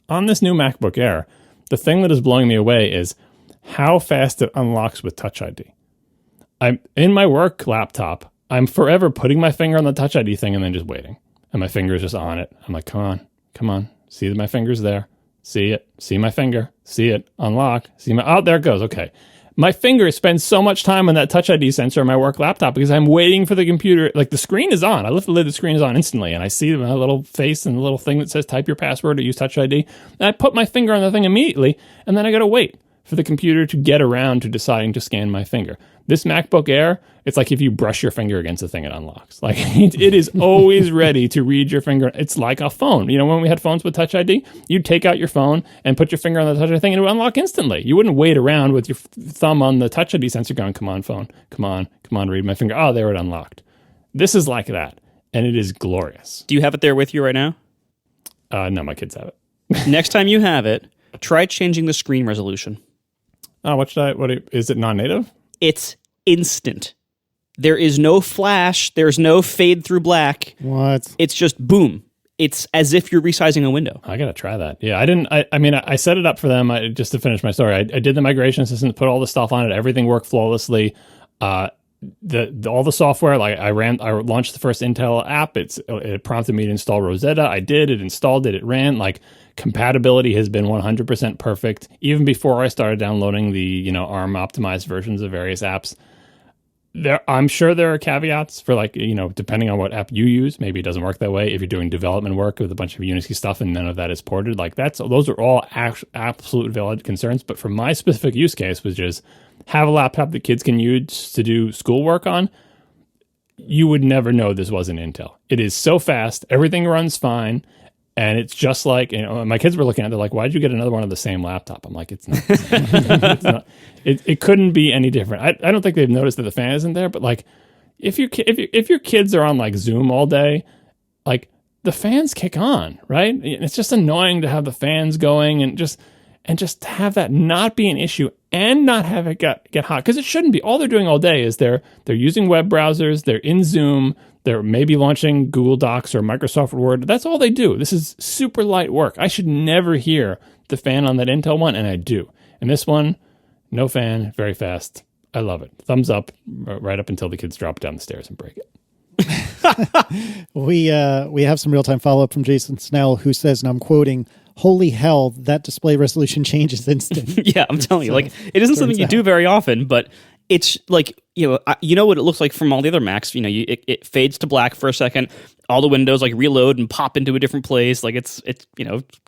on this new MacBook Air, the thing that is blowing me away is how fast it unlocks with Touch ID. I'm in my work laptop. I'm forever putting my finger on the Touch ID thing and then just waiting. And my finger is just on it. I'm like, come on. See that my finger's there. See it. See my finger. See it. Unlock. There it goes. Okay. My finger spends so much time on that Touch ID sensor on my work laptop because I'm waiting for the computer. Like, the screen is on. I lift the lid, the screen is on instantly, and I see my little face and the little thing that says type your password or use Touch ID. And I put my finger on the thing immediately, and then I got to wait for the computer to get around to deciding to scan my finger. This MacBook Air, it's like if you brush your finger against the thing, it unlocks. Like, it is always ready to read your finger. It's like a phone. When we had phones with Touch ID, you'd take out your phone and put your finger on the Touch ID thing, and it would unlock instantly. You wouldn't wait around with your thumb on the Touch ID sensor going, come on, phone, come on, read my finger. Oh, there it unlocked. This is like that, and it is glorious. Do you have it there with you right now? No, my kids have it. Next time you have it, try changing the screen resolution. Oh, is it non-native? It's instant. There is no flash. There's no fade through black. What? It's just boom. It's as if you're resizing a window. I got to try that. Yeah, I set it up for them just to finish my story. I did the migration assistant, put all the stuff on it. Everything worked flawlessly. All the software, like I launched the first Intel app. It prompted me to install Rosetta. I did. It installed it. It ran. Like, compatibility has been 100% perfect. Even before I started downloading the ARM optimized versions of various apps. I'm sure there are caveats for, depending on what app you use. Maybe it doesn't work that way. If you're doing development work with a bunch of Unity stuff and none of that is ported, those are all absolute valid concerns. But for my specific use case, was just have a laptop that kids can use to do schoolwork on. You would never know this wasn't Intel. It is so fast. Everything runs fine. And it's just like, my kids were looking at it, they're like, why'd you get another one of the same laptop? I'm like, it's not. It's not. It couldn't be any different. I don't think they've noticed that the fan isn't there, but like, if your kids are on like Zoom all day, like, the fans kick on, right? It's just annoying to have the fans going and just have that not be an issue and not have it get hot, because it shouldn't be. All they're doing all day is they're using web browsers, they're in Zoom, they're maybe launching Google Docs or Microsoft Word. That's all they do. This is super light work. I should never hear the fan on that Intel one, and I do. And this one, no fan, very fast. I love it. Thumbs up right up until the kids drop down the stairs and break it. We have some real-time follow-up from Jason Snell, who says, and I'm quoting, "Holy hell, that display resolution change is instant." Yeah, I'm telling you, like, it isn't something you do very often, but it's like, you know what it looks like from all the other Macs. It fades to black for a second. All the windows like reload and pop into a different place. Like, it's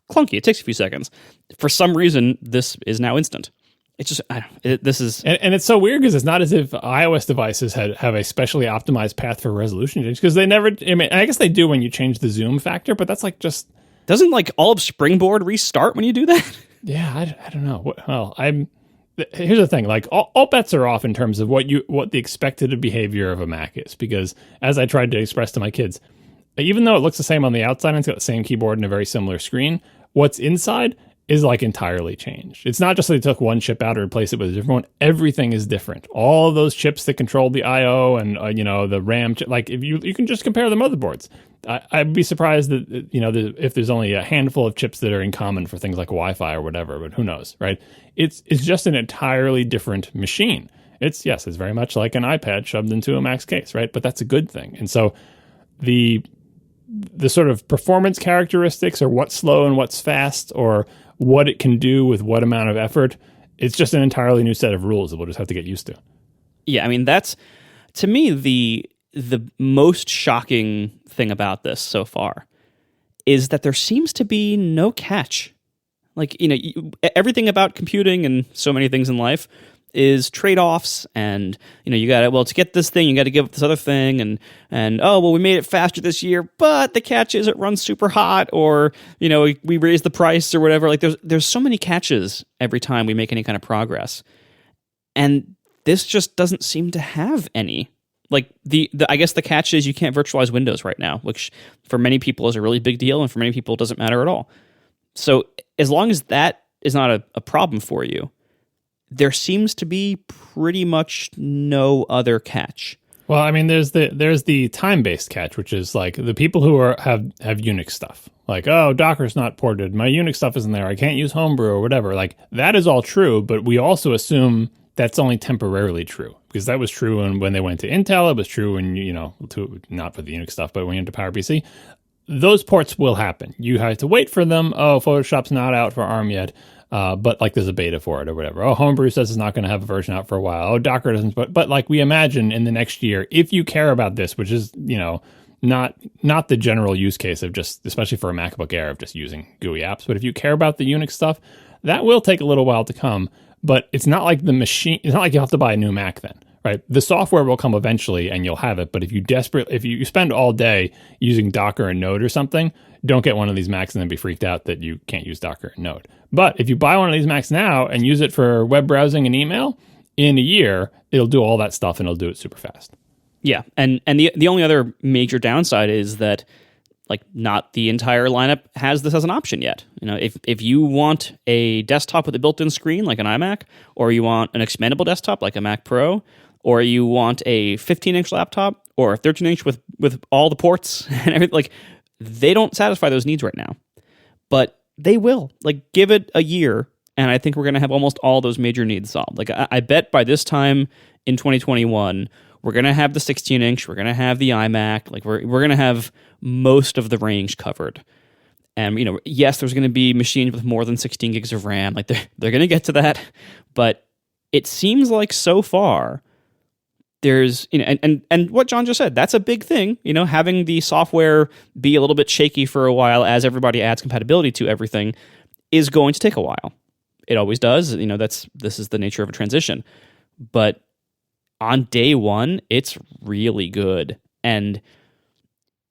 clunky. It takes a few seconds. For some reason, this is now instant. it's just this is and it's so weird because it's not as if iOS devices have a specially optimized path for resolution change, because they never. I mean, I guess they do when you change the zoom factor, but that's like just doesn't like all of Springboard restart when you do that? Yeah, I don't know. Well, here's the thing. Like all bets are off in terms of what the expected behavior of a Mac is, because as I tried to express to my kids, even though it looks the same on the outside and it's got the same keyboard and a very similar screen, what's inside is like entirely changed. It's not just that they took one chip out and replaced it with a different one. Everything is different. All of those chips that control the I/O and the RAM, like if you can just compare the motherboards. I'd be surprised that if there's only a handful of chips that are in common for things like Wi-Fi or whatever, but who knows, right? It's just an entirely different machine. It's very much like an iPad shoved into a Mac's case, right? But that's a good thing. And so the sort of performance characteristics, or what's slow and what's fast, or what it can do with what amount of effort, it's just an entirely new set of rules that we'll just have to get used to. Yeah, I mean, that's, to me, the most shocking thing about this so far is that there seems to be no catch. Like, everything about computing and so many things in life is trade-offs, and you got to, to get this thing you got to give up this other thing, and we made it faster this year, but the catch is it runs super hot, or we raised the price or whatever. Like there's so many catches every time we make any kind of progress, and this just doesn't seem to have any. Like the I guess the catch is you can't virtualize Windows right now, which for many people is a really big deal, and for many people it doesn't matter at all. So as long as that is not a problem for you, there seems to be pretty much no other catch. Well, I mean, there's the time-based catch, which is like the people who have Unix stuff. Like, oh, Docker's not ported. My Unix stuff isn't there. I can't use Homebrew or whatever. Like, that is all true, but we also assume that's only temporarily true, because that was true when they went to Intel. It was true when, not for the Unix stuff, but when you went to PowerPC. Those ports will happen. You have to wait for them. Oh, Photoshop's not out for ARM yet. But like there's a beta for it or whatever. Oh, Homebrew says it's not going to have a version out for a while. Oh, Docker doesn't. But like we imagine in the next year, if you care about this, which is, not the general use case of just, especially for a MacBook Air, of just using GUI apps. But if you care about the Unix stuff, that will take a little while to come. But it's not like it's not like you have to buy a new Mac then, right? The software will come eventually and you'll have it. But if you spend all day using Docker and Node or something, don't get one of these Macs and then be freaked out that you can't use Docker and Node. But if you buy one of these Macs now and use it for web browsing and email, in a year, it'll do all that stuff and it'll do it super fast. Yeah, and the only other major downside is that like not the entire lineup has this as an option yet. If you want a desktop with a built-in screen like an iMac, or you want an expandable desktop like a Mac Pro, or you want a 15-inch laptop or a 13-inch with all the ports and everything, like they don't satisfy those needs right now. But they will. Like give it a year, and I think we're going to have almost all those major needs solved. Like I bet by this time in 2021, we're going to have the 16-inch, we're going to have the iMac, like we're going to have most of the range covered. And, yes, there's going to be machines with more than 16 gigs of RAM. Like they're going to get to that. But it seems like so far there's, and what John just said, that's a big thing, having the software be a little bit shaky for a while as everybody adds compatibility to everything is going to take a while. It always does. This is the nature of a transition. But on day one, it's really good. And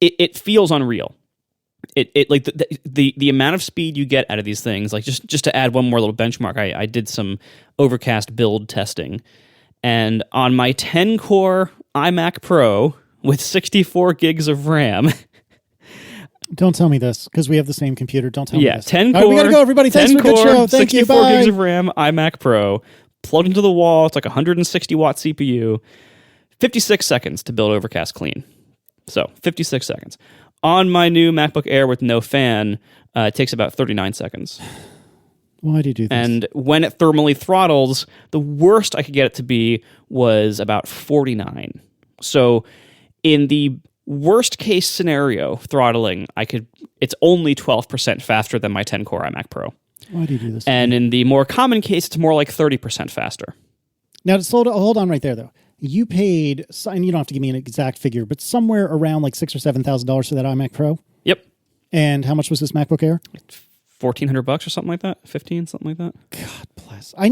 it feels unreal. It like the amount of speed you get out of these things, like just to add one more little benchmark, I did some Overcast build testing, and on my 10-core iMac Pro with 64 gigs of RAM. Don't tell me this, because we have the same computer. Don't tell me this. 10 core. All right, we gotta go, everybody. Thanks for a good show. Thank you. Bye. 64 gigs of RAM, iMac Pro, plugged into the wall. It's like a 160-watt CPU. 56 seconds to build Overcast clean. So 56 seconds. On my new MacBook Air with no fan, it takes about 39 seconds. Why do you do this? And when it thermally throttles, the worst I could get it to be was about 49. So in the worst case scenario throttling, it's only 12% faster than my 10-core iMac Pro. Why do you do this? And in the more common case, it's more like 30% faster. Now, hold on right there, though. You paid, and you don't have to give me an exact figure, but somewhere around like $6,000 or $7,000 for that iMac Pro. Yep. And how much was this MacBook Air? $1,400 or something like that. 15, something like that. God bless. ridiculous. I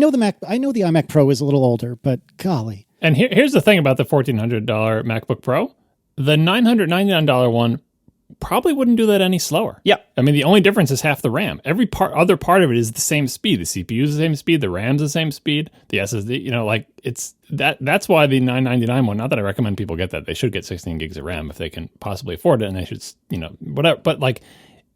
know the iMac Pro is a little older, but golly. And here's the thing about the $1,400 MacBook Pro. The $999 one probably wouldn't do that any slower. Yeah. I mean, the only difference is half the RAM. Every other part of it is the same speed. The CPU is the same speed. The RAM's the same speed. The SSD, it's that's why the $999 one, not that I recommend people get that. They should get 16 gigs of RAM if they can possibly afford it, and they should, whatever. But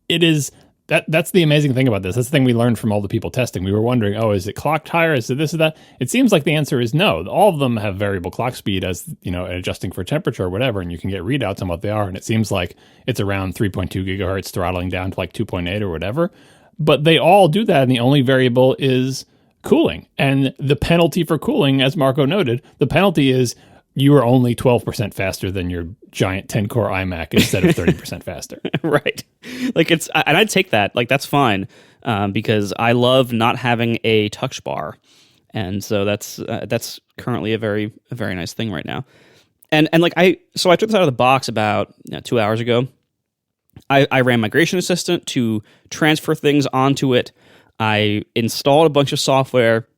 it is, that's the amazing thing about this. That's the thing we learned from all the people testing. We were wondering, is it clocked higher? Is it this or that? It seems like the answer is no. All of them have variable clock speed as, adjusting for temperature or whatever, and you can get readouts on what they are. And it seems like it's around 3.2 gigahertz throttling down to 2.8 or whatever. But they all do that, and the only variable is cooling. And the penalty for cooling, as Marco noted, the penalty is you are only 12% faster than your giant 10-core iMac instead of 30% faster. Right. And I'd take that. That's fine, because I love not having a touch bar. And so that's currently a very nice thing right now. And I took this out of the box about 2 hours ago. I ran Migration Assistant to transfer things onto it. I installed a bunch of software.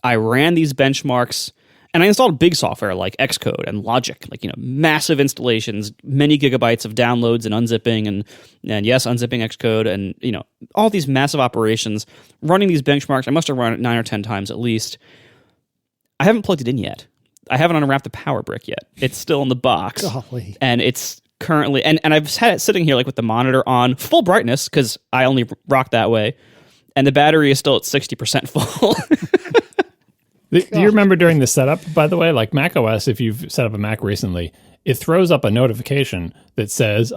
I ran these benchmarks. And I installed big software like Xcode and Logic, massive installations, many gigabytes of downloads and unzipping, and yes, unzipping Xcode, and all these massive operations, running these benchmarks. I must have run it 9 or 10 times at least. I haven't plugged it in yet. I haven't unwrapped the power brick yet. It's still in the box. Golly. And it's currently, and I've had it sitting here with the monitor on full brightness because I only rock that way, and the battery is still at 60% full. Do you remember during the setup, by the way, macOS, if you've set up a Mac recently, it throws up a notification that says,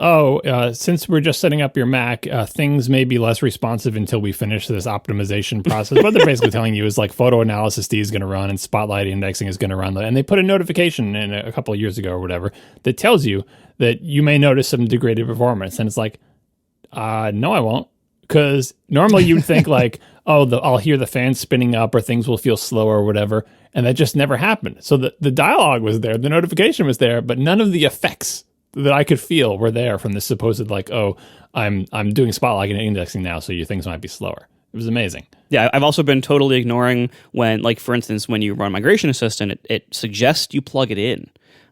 since we're just setting up your Mac, things may be less responsive until we finish this optimization process. What they're basically telling you is Photo Analysis D is going to run and Spotlight indexing is going to run. And they put a notification in a couple of years ago or whatever that tells you that you may notice some degraded performance. And it's no, I won't. Because normally you'd think I'll hear the fan spinning up or things will feel slower or whatever. And that just never happened. So the dialogue was there, the notification was there, but none of the effects that I could feel were there from this supposed I'm doing Spotlight and indexing now, so your things might be slower. It was amazing. Yeah, I've also been totally ignoring when, for instance, when you run Migration Assistant, it suggests you plug it in.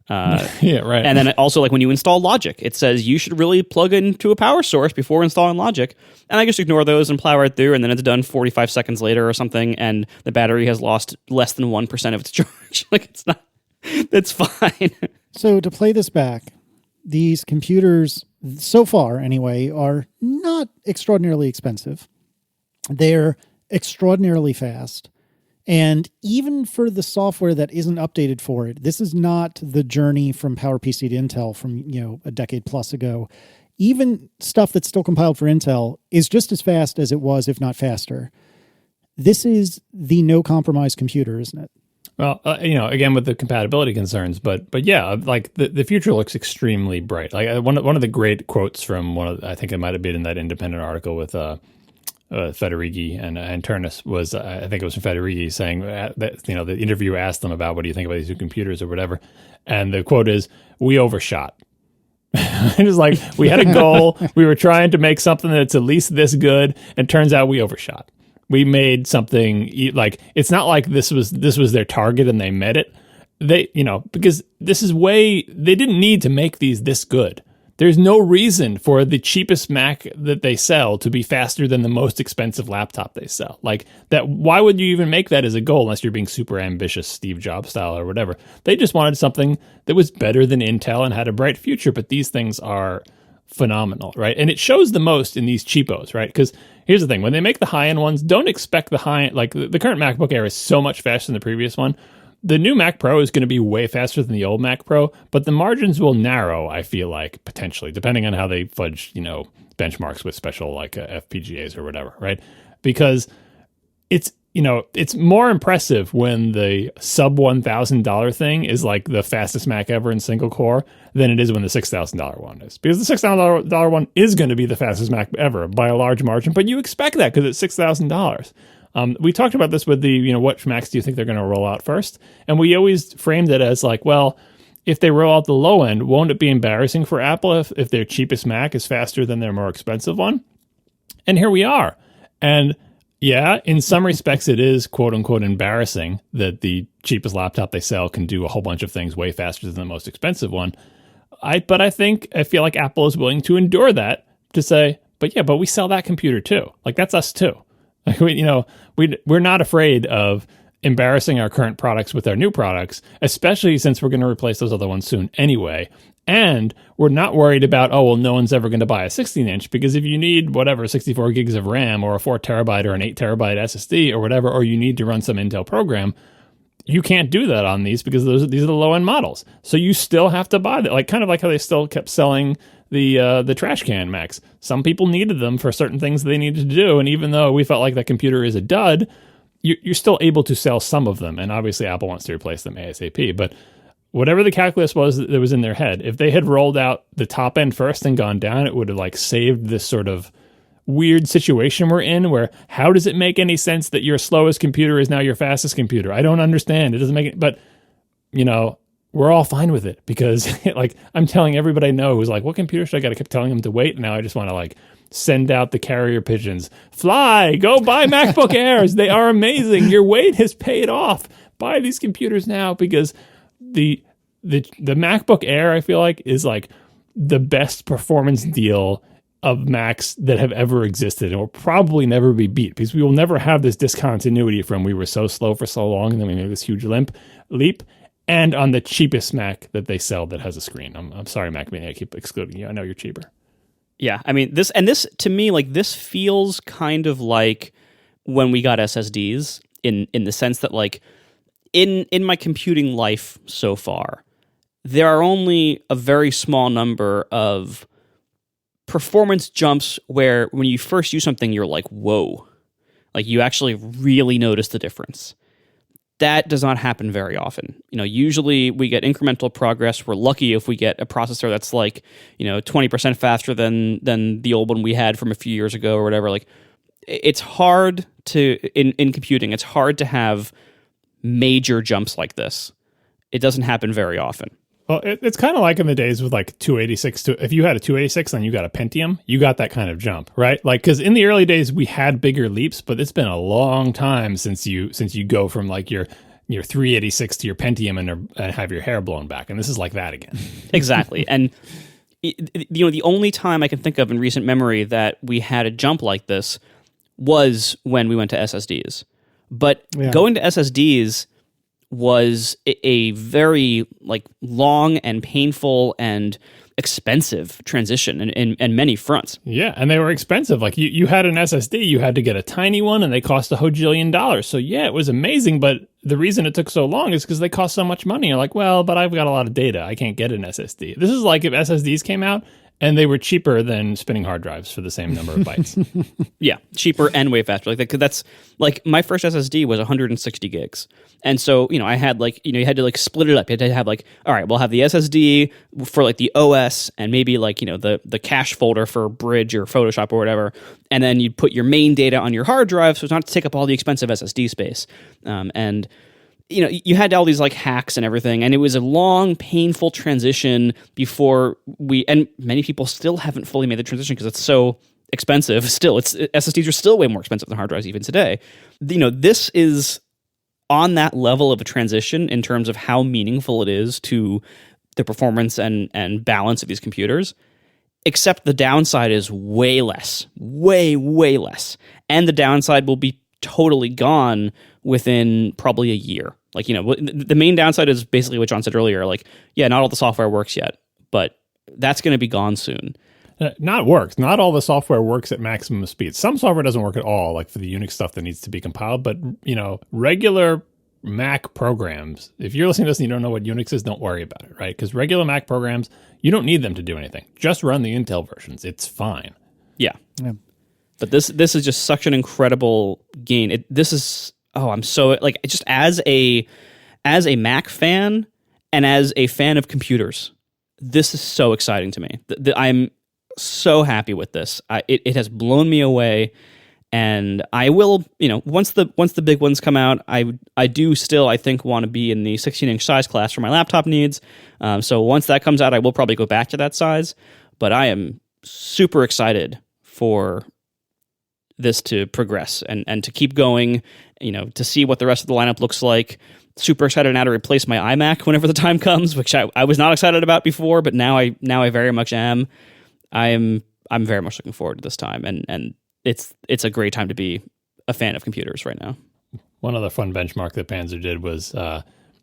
Yeah, right. And then also when you install Logic, it says you should really plug into a power source before installing Logic. And I just ignore those and plow right through, and then it's done 45 seconds later or something, and the battery has lost less than 1% of its charge. It's fine. So to play this back, these computers, so far anyway, are not extraordinarily expensive. They're extraordinarily fast. And even for the software that isn't updated for it, this is not the journey from PowerPC to Intel from, a decade plus ago. Even stuff that's still compiled for Intel is just as fast as it was, if not faster. This is the no compromise computer, isn't it? Well, again, with the compatibility concerns, but yeah, the future looks extremely bright. One of the great quotes from I think it might have been in that independent article with Federighi and Turnus was, I think it was from Federighi saying that, the interviewer asked them about what do you think about these new computers or whatever. And the quote is, "We overshot." It's we had a goal. We were trying to make something that's at least this good. And turns out we overshot. We made something it's not like this was their target and they met it. They, because they didn't need to make these this good. There's no reason for the cheapest Mac that they sell to be faster than the most expensive laptop they sell. That, why would you even make that as a goal unless you're being super ambitious, Steve Jobs style or whatever? They just wanted something that was better than Intel and had a bright future, but these things are phenomenal, right? And it shows the most in these cheapos, right? Because here's the thing, when they make the high-end ones, don't expect the high-end, the current MacBook Air is so much faster than the previous one. The new Mac Pro is going to be way faster than the old Mac Pro, but the margins will narrow, I feel like, potentially, depending on how they fudge, benchmarks with special FPGAs or whatever, right? Because it's more impressive when the sub $1,000 thing is the fastest Mac ever in single core than it is when the $6,000 one is. Because the $6,000 one is going to be the fastest Mac ever by a large margin, but you expect that because it's $6,000. We talked about this with the, what Macs do you think they're going to roll out first? And we always framed it as if they roll out the low end, won't it be embarrassing for Apple if their cheapest Mac is faster than their more expensive one? And here we are. And Yeah, in some respects, it is quote unquote embarrassing that the cheapest laptop they sell can do a whole bunch of things way faster than the most expensive one. I feel like Apple is willing to endure that to say, but we sell that computer too. Like that's us too. Like we're not afraid of embarrassing our current products with our new products, especially since we're going to replace those other ones soon anyway. And we're not worried about, no one's ever going to buy a 16-inch, because if you need 64 gigs of RAM or a 4 terabyte or an 8 terabyte SSD or whatever, or you need to run some Intel program, you can't do that on these because these are the low-end models. So you still have to buy that, kind of like how they still kept selling the trash can Macs. Some people needed them for certain things they needed to do, and even though we felt like that computer is a dud, you're still able to sell some of them. And obviously Apple wants to replace them ASAP, but whatever the calculus was that was in their head, if they had rolled out the top end first and gone down, it would have saved this sort of weird situation we're in where how does it make any sense that your slowest computer is now your fastest computer? I don't understand. It doesn't make it, but we're all fine with it because I'm telling everybody I know who's like, what computer should I get? I kept telling them to wait. And now I just want to send out the carrier pigeons. Fly, go buy MacBook Airs. They are amazing. Your wait has paid off. Buy these computers now because the MacBook Air, I feel like, is the best performance deal of Macs that have ever existed and will probably never be beat because we will never have this discontinuity from we were so slow for so long and then we made this huge leap and on the cheapest Mac that they sell that has a screen. I'm sorry, Mac Mini, I keep excluding you. I know you're cheaper. Yeah, I mean, this to me, this feels kind of like when we got SSDs in the sense that in my computing life so far, there are only a very small number of performance jumps where when you first use something, you're like, whoa, you actually really notice the difference. That does not happen very often. Usually we get incremental progress. We're lucky if we get a processor that's 20% faster than the old one we had from a few years ago or whatever. It's hard to, in computing, it's hard to have major jumps like this. It doesn't happen very often. Well, it's kind of like in the days with 286. If you had a 286 and you got a Pentium, you got that kind of jump, right? Because in the early days we had bigger leaps, but it's been a long time since you go from your 386 to your Pentium and have your hair blown back, and this is like that again. Exactly, and the only time I can think of in recent memory that we had a jump like this was when we went to SSDs. But going to SSDs was a very long and painful and expensive transition in many fronts. Yeah, and they were expensive. You had an SSD, you had to get a tiny one, and they cost $1 bajillion. So yeah, it was amazing, but the reason it took so long is because they cost so much money. You're like, well, but I've got a lot of data. I can't get an SSD. This is like if SSDs came out and they were cheaper than spinning hard drives for the same number of bytes. Yeah, cheaper and way faster. That's my first SSD was 160 gigs. And so, I had you had to split it up. You had to have all right, we'll have the SSD for the OS and maybe the cache folder for Bridge or Photoshop or whatever. And then you'd put your main data on your hard drive so it's not to take up all the expensive SSD space. And you had all these hacks and everything, and it was a long, painful transition before and many people still haven't fully made the transition because it's so expensive. Still, SSDs are still way more expensive than hard drives even today. This is on that level of a transition in terms of how meaningful it is to the performance and balance of these computers. Except the downside is way less, way less, and the downside will be totally gone within probably a year. The main downside is basically what John said earlier. Not all the software works yet, but that's going to be gone soon. Not all the software works at maximum speed. Some software doesn't work at all, for the Unix stuff that needs to be compiled. But, regular Mac programs, if you're listening to this and you don't know what Unix is, don't worry about it, right? Because regular Mac programs, you don't need them to do anything. Just run the Intel versions. It's fine. Yeah. But this is just such an incredible gain. I'm so just as a Mac fan and as a fan of computers, this is so exciting to me. I'm so happy with this. It has blown me away, and I will, once the big ones come out, I do still I think want to be in the 16-inch size class for my laptop needs. So once that comes out, I will probably go back to that size. But I am super excited for this to progress and to keep going, to see what the rest of the lineup looks like. Super excited now to replace my iMac whenever the time comes, which I was not excited about before, but now I very much am. I'm very much looking forward to this time, and it's a great time to be a fan of computers right now. One other fun benchmark that Panzer did was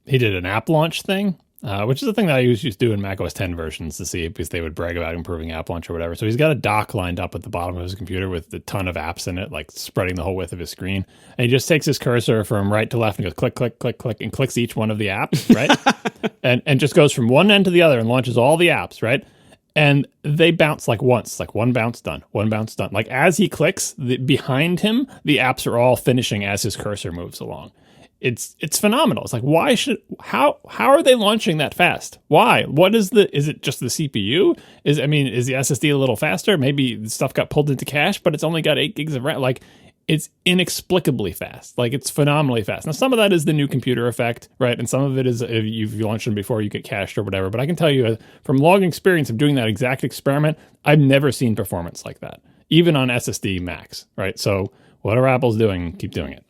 he did an app launch thing, which is a thing that I used to do in macOS 10 versions to see because they would brag about improving app launch or whatever. So he's got a dock lined up at the bottom of his computer with a ton of apps in it, like spreading the whole width of his screen. And he just takes his cursor from right to left and goes click, click, click, click, and clicks each one of the apps, right? and just goes from one end to the other and launches all the apps, right? And they bounce like once, like one bounce done, one bounce done. Like as he clicks, behind him, the apps are all finishing as his cursor moves along. It's phenomenal. It's like, how are they launching that fast? Why? Is it just the CPU? Is the SSD a little faster? Maybe the stuff got pulled into cache, but it's only got 8 gigs of RAM. Like, it's inexplicably fast. Like, it's phenomenally fast. Now, some of that is the new computer effect, right? And some of it is if you've launched them before, you get cached or whatever. But I can tell you from long experience of doing that exact experiment, I've never seen performance like that, even on SSD Macs, right? So whatever Apple's doing, keep doing it.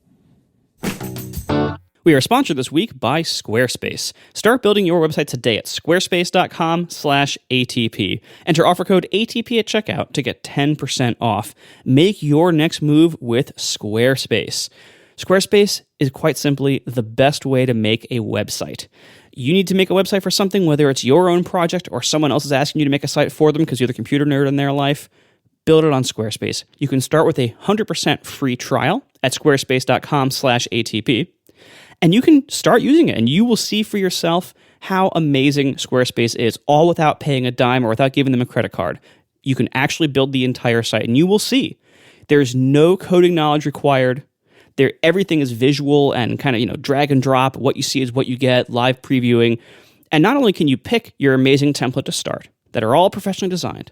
We are sponsored this week by Squarespace. Start building your website today at squarespace.com/ATP. Enter offer code ATP at checkout to get 10% off. Make your next move with Squarespace. Squarespace is quite simply the best way to make a website. You need to make a website for something, whether it's your own project or someone else is asking you to make a site for them because you're the computer nerd in their life. Build it on Squarespace. You can start with a 100% free trial at squarespace.com/ATP. And you can start using it, and you will see for yourself how amazing Squarespace is, all without paying a dime or without giving them a credit card. You can actually build the entire site, and you will see there's no coding knowledge required. Everything is visual and kind of, drag and drop. What you see is what you get, live previewing. And not only can you pick your amazing template to start that are all professionally designed,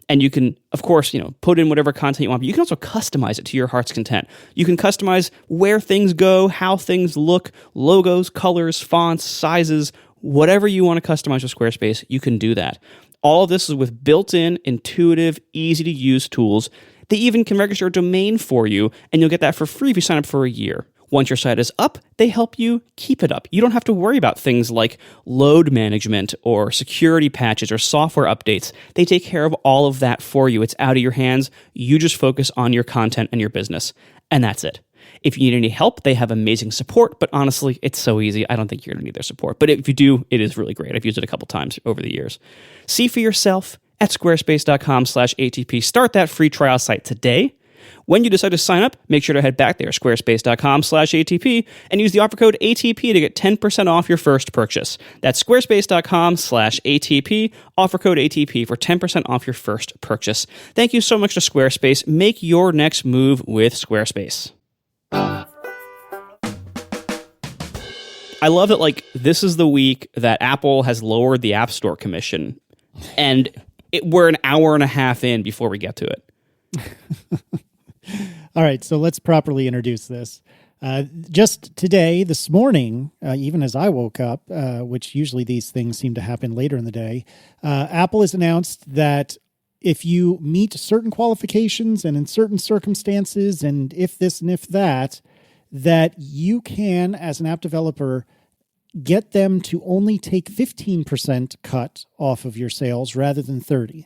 and you can, of course, put in whatever content you want, but you can also customize it to your heart's content. You can customize where things go, how things look, logos, colors, fonts, sizes, whatever you want to customize with Squarespace, you can do that. All of this is with built-in, intuitive, easy-to-use tools. They even can register a domain for you, and you'll get that for free if you sign up for a year. Once your site is up, they help you keep it up. You don't have to worry about things like load management or security patches or software updates. They take care of all of that for you. It's out of your hands. You just focus on your content and your business, and that's it. If you need any help, they have amazing support, but honestly, it's so easy. I don't think you're going to need their support. But if you do, it is really great. I've used it a couple times over the years. See for yourself at squarespace.com/ATP. Start that free trial site today. When you decide to sign up, make sure to head back there, squarespace.com/ATP, and use the offer code ATP to get 10% off your first purchase. That's squarespace.com/ATP, offer code ATP for 10% off your first purchase. Thank you so much to Squarespace. Make your next move with Squarespace. I love that, this is the week that Apple has lowered the App Store commission, and we're an hour and a half in before we get to it. All right, so let's properly introduce this. Just today, this morning, even as I woke up, which usually these things seem to happen later in the day, Apple has announced that if you meet certain qualifications and in certain circumstances and if this and if that, that you can, as an app developer, get them to only take 15% cut off of your sales rather than 30%.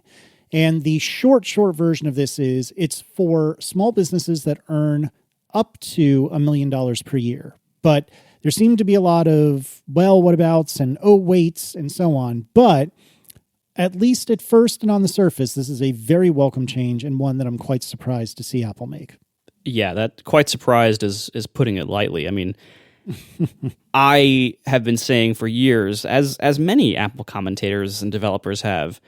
And the short version of this is it's for small businesses that earn up to $1 million per year. But there seem to be a lot of, whatabouts and waits and so on. But at least at first and on the surface, this is a very welcome change and one that I'm quite surprised to see Apple make. Yeah, that quite surprised is putting it lightly. I mean, I have been saying for years, as many Apple commentators and developers have,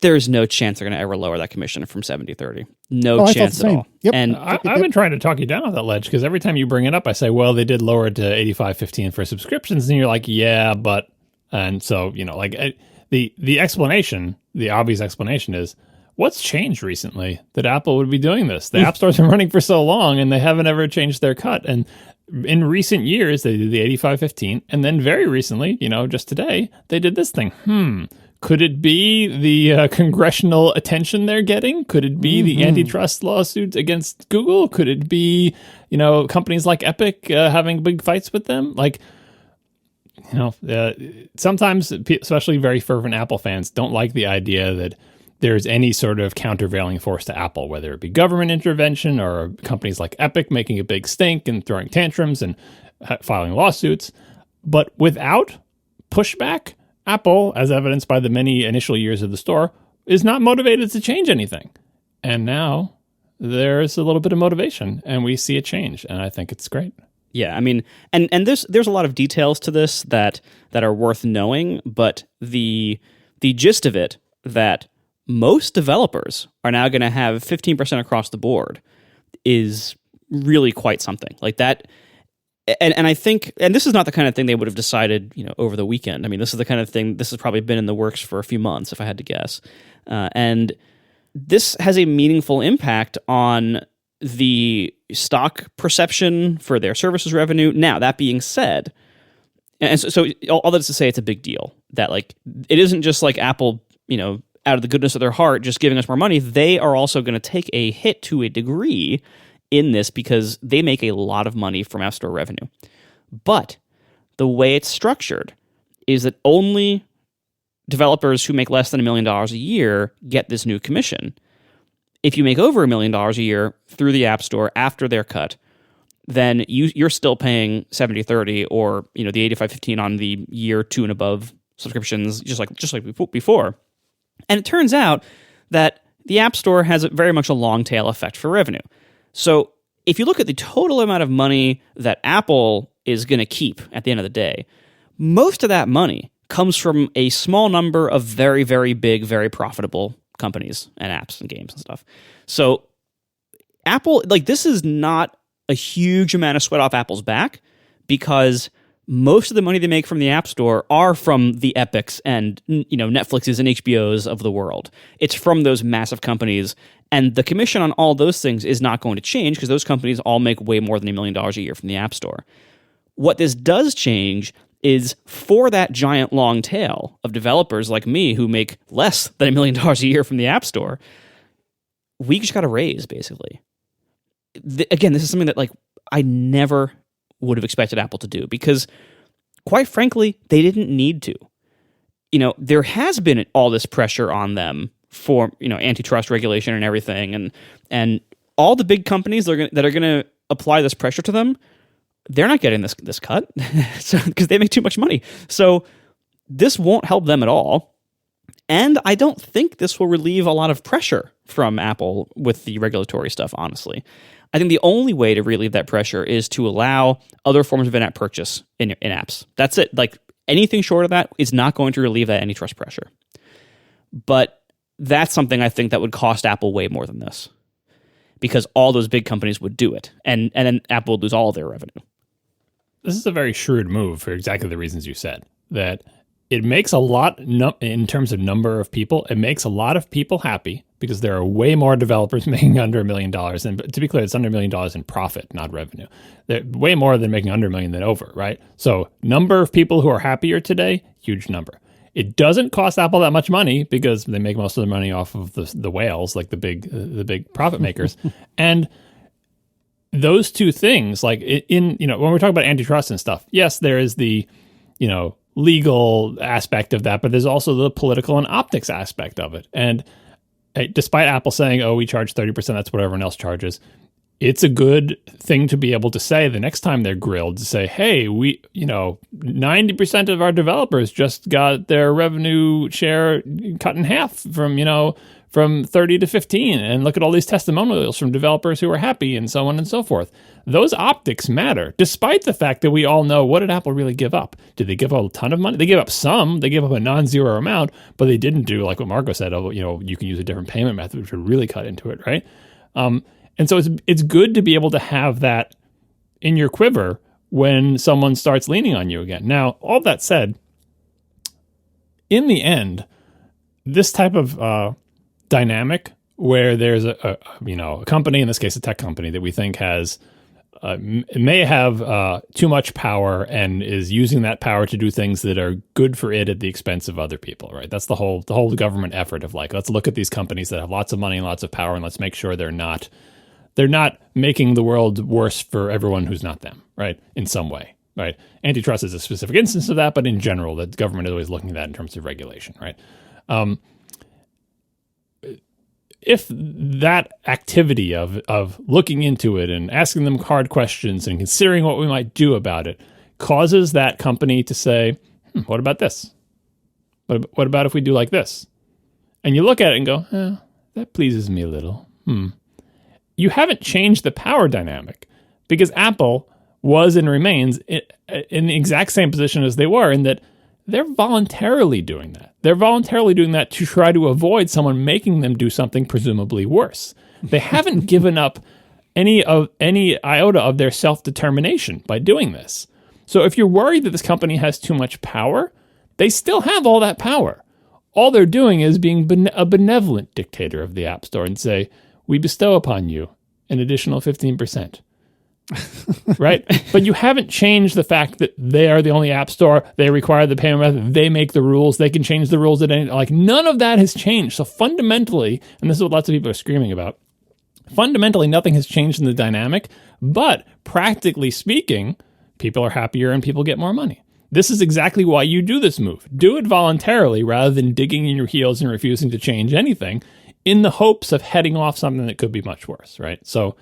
there's no chance they're going to ever lower that commission from 70-30. No chance at all. Yep. And I've been trying to talk you down on that ledge because every time you bring it up, I say, well, they did lower it to 85-15 for subscriptions. And you're like, yeah, but, and so, the explanation, the obvious explanation is, what's changed recently that Apple would be doing this? The App Store's been running for so long and they haven't ever changed their cut. And in recent years, they did the 85-15. And then very recently, just today, they did this thing. Could it be the congressional attention they're getting? Could it be the antitrust lawsuits against Google? Could it be, companies like Epic having big fights with them? Like, sometimes, especially very fervent Apple fans, don't like the idea that there's any sort of countervailing force to Apple, whether it be government intervention or companies like Epic making a big stink and throwing tantrums and filing lawsuits. But without pushback, Apple, as evidenced by the many initial years of the store, is not motivated to change anything. And now there's a little bit of motivation, and we see a change, and I think it's great. Yeah, I mean, and there's a lot of details to this that are worth knowing, but the gist of it, that most developers are now going to have 15% across the board, is really quite something. Like that. And I think, and this is not the kind of thing they would have decided, over the weekend. I mean, this is the kind of thing, this has probably been in the works for a few months, if I had to guess. And this has a meaningful impact on the stock perception for their services revenue. Now, that being said, and so all that is to say, it's a big deal that, like, it isn't just like Apple, out of the goodness of their heart, just giving us more money. They are also going to take a hit to a degree in this because they make a lot of money from App Store revenue. But the way it's structured is that only developers who make less than $1 million a year get this new commission. If you make over $1 million a year through the App Store after their cut, then you're still paying 70/30 or the 85/15 on the year 2 and above subscriptions, just like before. And it turns out that the App Store has very much a long tail effect for revenue. So if you look at the total amount of money that Apple is going to keep at the end of the day, most of that money comes from a small number of very, very big, very profitable companies and apps and games and stuff. So Apple, this is not a huge amount of sweat off Apple's back, because most of the money they make from the App Store are from the Epics and Netflixes and HBOs of the world. It's from those massive companies, and the commission on all those things is not going to change because those companies all make way more than $1 million a year from the App Store. What this does change is for that giant long tail of developers like me who make less than $1 million a year from the App Store, we just got a raise, basically. Again, this is something that I never would have expected Apple to do, because quite frankly, they didn't need to. There has been all this pressure on them for, antitrust regulation and everything, and all the big companies that are going to apply this pressure to them, they're not getting this cut because they make too much money. So this won't help them at all. And I don't think this will relieve a lot of pressure from Apple with the regulatory stuff, honestly. I think the only way to relieve that pressure is to allow other forms of in-app purchase in apps. That's it. Anything short of that is not going to relieve that antitrust pressure. But that's something I think that would cost Apple way more than this, because all those big companies would do it, and then Apple would lose all of their revenue. This is a very shrewd move for exactly the reasons you said, that it makes a lot, in terms of number of people, it makes a lot of people happy because there are way more developers making under $1 million. And to be clear, it's under $1 million in profit, not revenue. They're way more than making under $1 million than over, right? So number of people who are happier today, huge number. It doesn't cost Apple that much money because they make most of the money off of the whales, like the big profit makers. And those two things, when we're talking about antitrust and stuff, yes, there is the, legal aspect of that, but there's also the political and optics aspect of it. And despite Apple saying, oh, we charge 30%, that's what everyone else charges, it's a good thing to be able to say the next time they're grilled, to say, hey, 90% of our developers just got their revenue share cut in half from 30 to 15. And look at all these testimonials from developers who are happy and so on and so forth. Those optics matter, despite the fact that we all know, what did Apple really give up? Did they give up a ton of money? They gave up some. They gave up a non-zero amount, but they didn't do like what Marco said, you can use a different payment method, which would really cut into it, right? And so it's good to be able to have that in your quiver when someone starts leaning on you again. Now, all that said, in the end, this type of dynamic where there's a company, in this case a tech company, that we think has may have too much power and is using that power to do things that are good for it at the expense of other people, right? That's the whole government effort of like, let's look at these companies that have lots of money and lots of power, and let's make sure they're not making the world worse for everyone who's not them, right? In some way, right? Antitrust is a specific instance of that, but in general, the government is always looking at that in terms of regulation, right? If that activity of looking into it and asking them hard questions and considering what we might do about it causes that company to say, what about this? What about if we do like this? And you look at it and go, that pleases me a little. You haven't changed the power dynamic because Apple was and remains in the exact same position as they were, in that they're voluntarily doing that. They're voluntarily doing that to try to avoid someone making them do something presumably worse. They haven't given up any iota of their self-determination by doing this. So if you're worried that this company has too much power, they still have all that power. All they're doing is being a benevolent dictator of the App Store and say, we bestow upon you an additional 15%. Right? But you haven't changed the fact that they are the only app store. They require the payment method. They make the rules. They can change the rules at any, like, none of that has changed. So fundamentally, and this is what lots of people are screaming about, fundamentally nothing has changed in the dynamic, but practically speaking, people are happier and people get more money. This is exactly why you do this move. Do it voluntarily rather than digging in your heels and refusing to change anything in the hopes of heading off something that could be much worse, right? So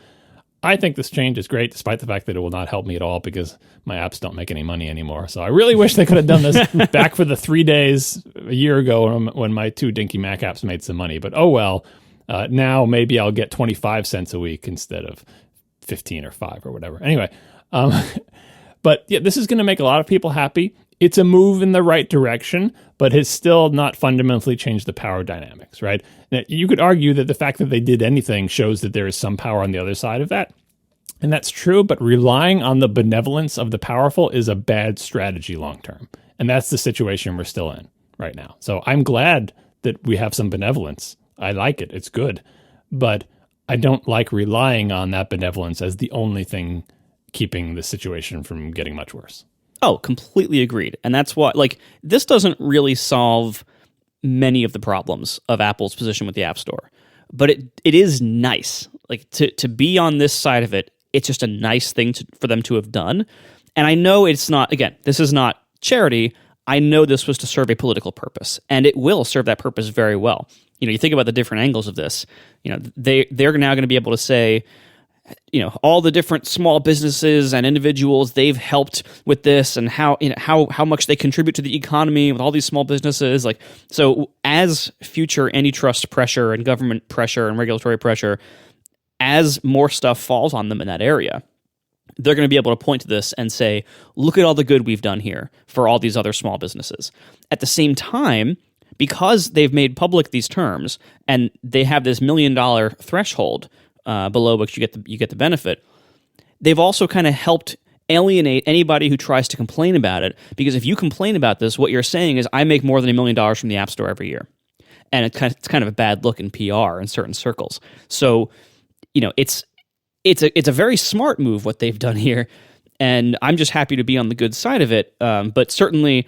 I think this change is great, despite the fact that it will not help me at all because my apps don't make any money anymore. So I really wish they could have done this back for the 3 days a year ago when my 2 dinky Mac apps made some money. But oh well, now maybe I'll get 25 cents a week instead of 15 or 5 or whatever. Anyway, but yeah, this is going to make a lot of people happy. It's a move in the right direction, but has still not fundamentally changed the power dynamics, right? Now, you could argue that the fact that they did anything shows that there is some power on the other side of that. And that's true, but relying on the benevolence of the powerful is a bad strategy long-term. And that's the situation we're still in right now. So I'm glad that we have some benevolence. I like it. It's good. But I don't like relying on that benevolence as the only thing keeping the situation from getting much worse. Oh, completely agreed. And that's why, like, this doesn't really solve many of the problems of Apple's position with the App Store. But it is nice. Like, to be on this side of it, it's just a nice thing for them to have done. And I know it's not, again, this is not charity. I know this was to serve a political purpose. And it will serve that purpose very well. You know, you think about the different angles of this. You know, they're now going to be able to say, you know, all the different small businesses and individuals they've helped with this, and how much they contribute to the economy with all these small businesses. Like, so as future antitrust pressure and government pressure and regulatory pressure, as more stuff falls on them in that area, they're going to be able to point to this and say, look at all the good we've done here for all these other small businesses. At the same time, because they've made public these terms and they have this $1 million threshold below which you get the benefit, they've also kind of helped alienate anybody who tries to complain about it. Because if you complain about this, what you're saying is, I make more than $1 million from the App Store every year, and it's kind of a bad look in PR in certain circles. So, you know, it's a very smart move what they've done here, and I'm just happy to be on the good side of it. But certainly,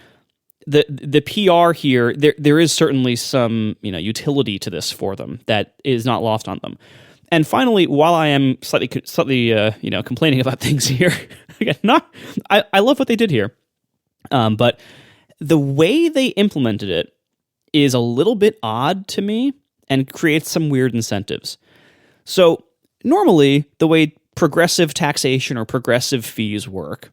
the PR here, there is certainly some, you know, utility to this for them that is not lost on them. And finally, while I am slightly you know, complaining about things here, again, I love what they did here, but the way they implemented it is a little bit odd to me and creates some weird incentives. So normally, the way progressive taxation or progressive fees work,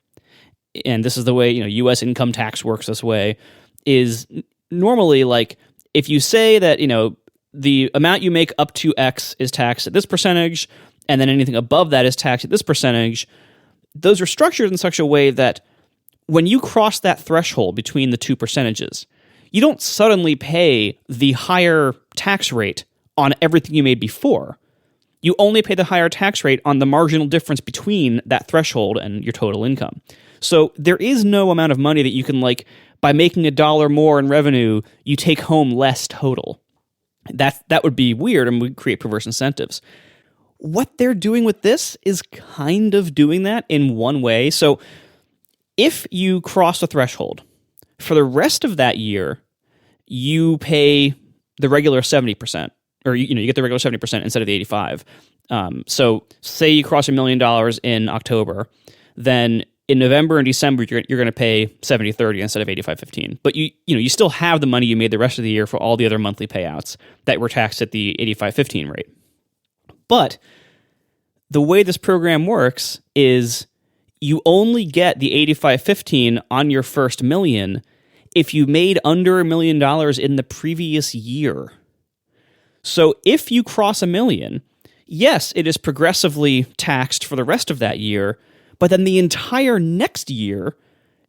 and this is the way, you know, U.S. income tax works this way, is normally, like, if you say that, you know, the amount you make up to X is taxed at this percentage, and then anything above that is taxed at this percentage, those are structured in such a way that when you cross that threshold between the two percentages, you don't suddenly pay the higher tax rate on everything you made before. You only pay the higher tax rate on the marginal difference between that threshold and your total income. So there is no amount of money that you can, like, by making $1 more in revenue, you take home less total. That would be weird and would create perverse incentives. what they're doing with this is kind of doing that in one way. So if you cross a threshold, for the rest of that year, you pay the regular 70%, or you get the regular 70% instead of the 85. So say you cross $1 million in October, then in November and December, you're going to pay 70/30 instead of 85/15. But you still have the money you made the rest of the year for all the other monthly payouts that were taxed at the 85/15 rate. But the way this program works is you only get the 85/15 on your first million if you made under $1 million in the previous year. So if you cross $1 million, yes, it is progressively taxed for the rest of that year, but then the entire next year,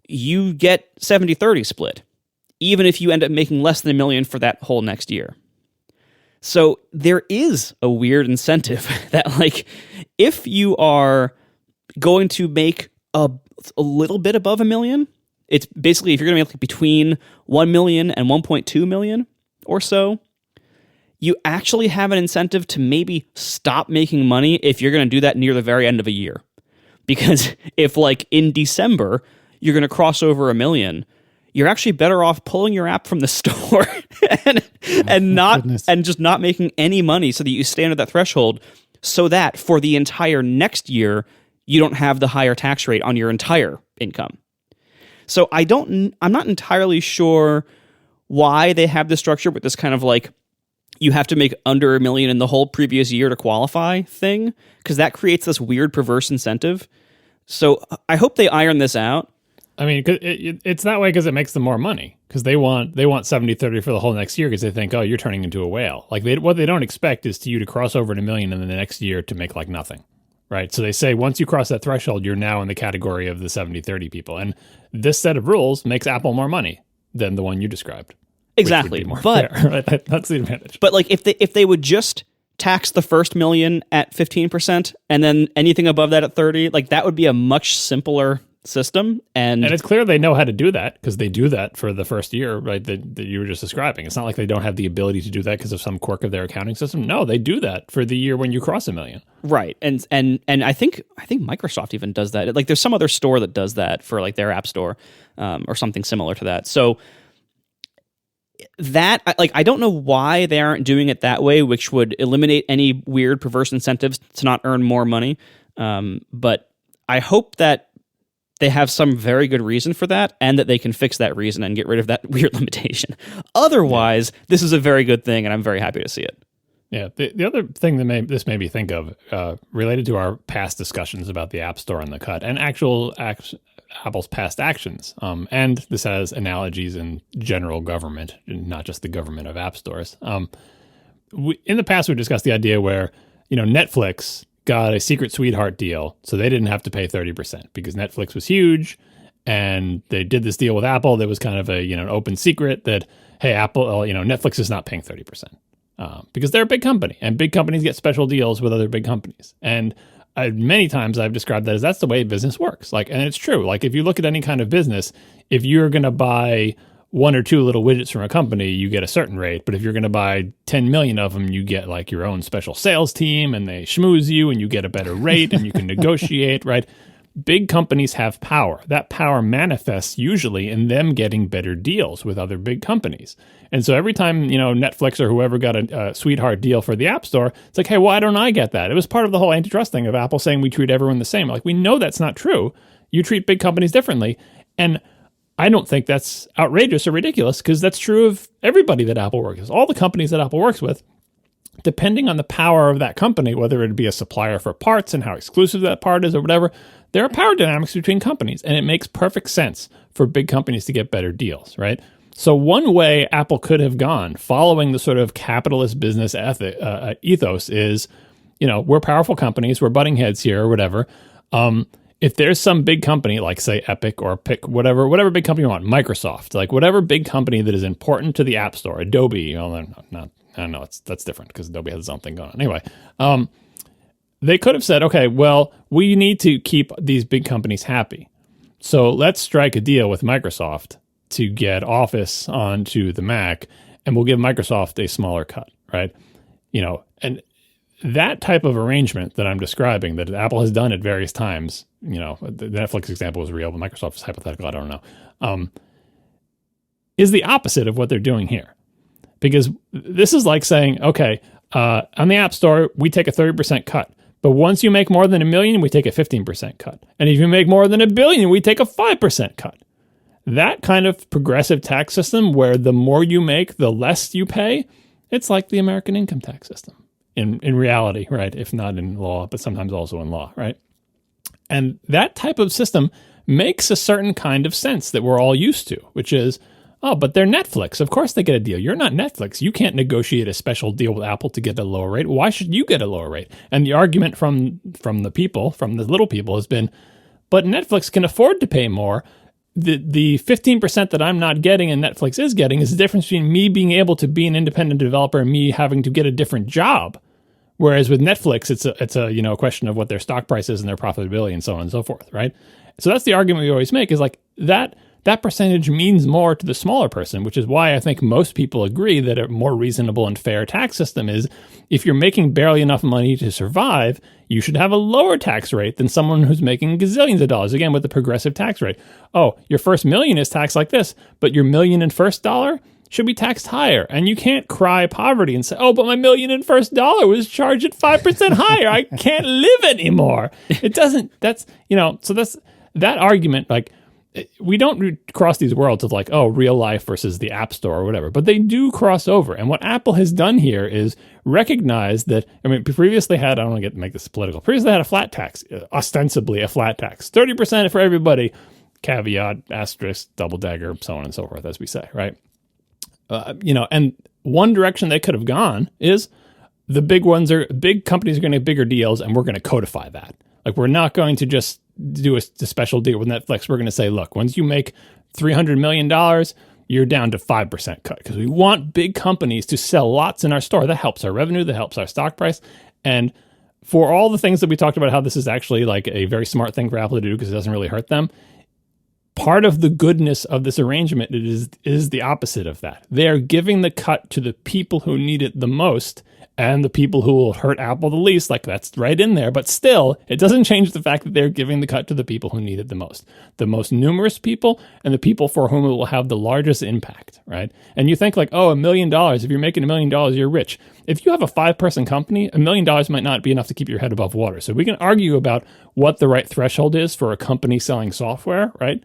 you get 70/30 split, even if you end up making less than $1 million for that whole next year. So there is a weird incentive that, like, if you are going to make a little bit above $1 million, it's basically if you're going to make between 1 million and 1.2 million or so, you actually have an incentive to maybe stop making money if you're going to do that near the very end of a year. Because if, like, in December, you're going to cross over 1 million, you're actually better off pulling your app from the store and just not making any money so that you stay under that threshold, so that for the entire next year, you don't have the higher tax rate on your entire income. So I'm not entirely sure why they have this structure with this kind of like, you have to make under $1 million in the whole previous year to qualify thing, because that creates this weird perverse incentive. So I hope they iron this out. I mean, it's that way because it makes them more money, because they want 70/30 for the whole next year because they think, oh, you're turning into a whale. Like what they don't expect is you to cross over $1 million in the next year to make like nothing, right? So they say once you cross that threshold, you're now in the category of the 70/30 people. And this set of rules makes Apple more money than the one you described. Exactly, but fair, right? That's the advantage. But like if they would just tax the first $1 million at 15% and then anything above that at 30, like that would be a much simpler system. And it's clear they know how to do that because they do that for the first year, right? That you were just describing. It's not like they don't have the ability to do that because of some quirk of their accounting system. No, they do that for the year when you cross $1 million. Right, and I think Microsoft even does that. Like there's some other store that does that for like their app store or something similar to that. So that, like, I don't know why they aren't doing it that way, which would eliminate any weird perverse incentives to not earn more money. But I hope that they have some very good reason for that, and that they can fix that reason and get rid of that weird limitation. Otherwise, This is a very good thing, and I'm very happy to see it. Yeah. The other thing that this made me think of, related to our past discussions about the App Store and the cut, and Apple's past actions. And this has analogies in general government, not just the government of app stores. In the past, we discussed the idea where, Netflix got a secret sweetheart deal, so they didn't have to pay 30% because Netflix was huge, and they did this deal with Apple that was kind of a an open secret that, hey, Apple, Netflix is not paying 30%. Because they're a big company, and big companies get special deals with other big companies. And many times I've described that as that's the way business works. Like, and it's true. Like, if you look at any kind of business, if you're going to buy 1 or 2 little widgets from a company, you get a certain rate. But if you're going to buy 10 million of them, you get like your own special sales team, and they schmooze you, and you get a better rate, and you can negotiate, right? Big companies have power. That power manifests usually in them getting better deals with other big companies. And so every time, Netflix or whoever got a sweetheart deal for the App Store, it's like, hey, why don't I get that? It was part of the whole antitrust thing of Apple saying we treat everyone the same. Like, we know that's not true. You treat big companies differently. And I don't think that's outrageous or ridiculous, because that's true of everybody that Apple works with. All the companies that Apple works with, depending on the power of that company, whether it be a supplier for parts and how exclusive that part is or whatever, there are power dynamics between companies, and it makes perfect sense for big companies to get better deals, right? So one way Apple could have gone, following the sort of capitalist business ethos, is, we're powerful companies, we're butting heads here or whatever. If there's some big company, like say Epic or pick whatever big company you want, Microsoft, like whatever big company that is important to the App Store, Adobe, that's different because Adobe has something going on. Anyway, they could have said, okay, well, we need to keep these big companies happy. So let's strike a deal with Microsoft to get Office onto the Mac, and we'll give Microsoft a smaller cut, right? And that type of arrangement that I'm describing, that Apple has done at various times, the Netflix example is real, but Microsoft is hypothetical, I don't know, is the opposite of what they're doing here. Because this is like saying, okay, on the App Store, we take a 30% cut. But once you make more than $1 million, we take a 15% cut. And if you make more than $1 billion, we take a 5% cut. That kind of progressive tax system where the more you make, the less you pay, it's like the American income tax system in reality, right? If not in law, but sometimes also in law, right? And that type of system makes a certain kind of sense that we're all used to, which is, oh, but they're Netflix. Of course they get a deal. You're not Netflix. You can't negotiate a special deal with Apple to get a lower rate. Why should you get a lower rate? And the argument from the people, from the little people, has been, but Netflix can afford to pay more. The 15% that I'm not getting and Netflix is getting is the difference between me being able to be an independent developer and me having to get a different job. Whereas with Netflix, it's a question of what their stock price is and their profitability and so on and so forth, right? So that's the argument we always make, is like that percentage means more to the smaller person, which is why I think most people agree that a more reasonable and fair tax system is, if you're making barely enough money to survive, you should have a lower tax rate than someone who's making gazillions of dollars, again, with the progressive tax rate. Oh, your first $1 million is taxed like this, but your $1 million and first dollar should be taxed higher. And you can't cry poverty and say, oh, but my $1 million and first dollar was charged at 5% higher. I can't live anymore. It doesn't, so that's that argument, like, we don't cross these worlds of like, oh, real life versus the App Store or whatever, but they do cross over. And what Apple has done here is recognize that, previously had, I don't want to make this political, previously had a flat tax, ostensibly a flat tax, 30% for everybody, caveat, asterisk, double dagger, so on and so forth, as we say, right? And one direction they could have gone is big companies are going to get bigger deals, and we're going to codify that. Like, we're not going to just do a special deal with Netflix. We're going to say, look, once you make $300 million, you're down to 5% cut, because we want big companies to sell lots in our store. That helps our revenue. That helps our stock price. And for all the things that we talked about, how this is actually like a very smart thing for Apple to do because it doesn't really hurt them, part of the goodness of this arrangement is the opposite of that. They are giving the cut to the people who need it the most, and the people who will hurt Apple the least. Like, that's right in there. But still, it doesn't change the fact that they're giving the cut to the people who need it the most numerous people, and the people for whom it will have the largest impact, right? And you think like, oh, $1 million. If you're making $1 million, you're rich. If you have a 5-person company, $1 million might not be enough to keep your head above water. So we can argue about what the right threshold is for a company selling software, right?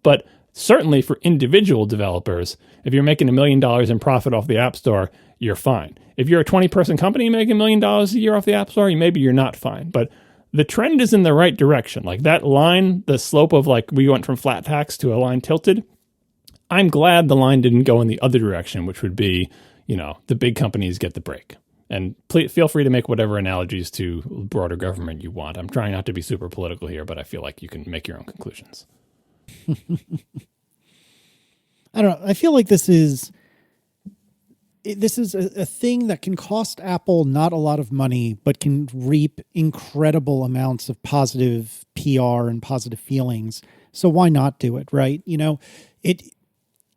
But certainly for individual developers, if you're making $1 million in profit off the App Store, you're fine. If you're a 20-person company making $1 million a year off the App Store, maybe you're not fine. But the trend is in the right direction. Like that line, the slope of like we went from flat tax to a line tilted, I'm glad the line didn't go in the other direction, which would be, the big companies get the break. And feel free to make whatever analogies to broader government you want. I'm trying not to be super political here, but I feel like you can make your own conclusions. I don't know. I feel like this is a thing that can cost Apple not a lot of money, but can reap incredible amounts of positive PR and positive feelings. So why not do it, right?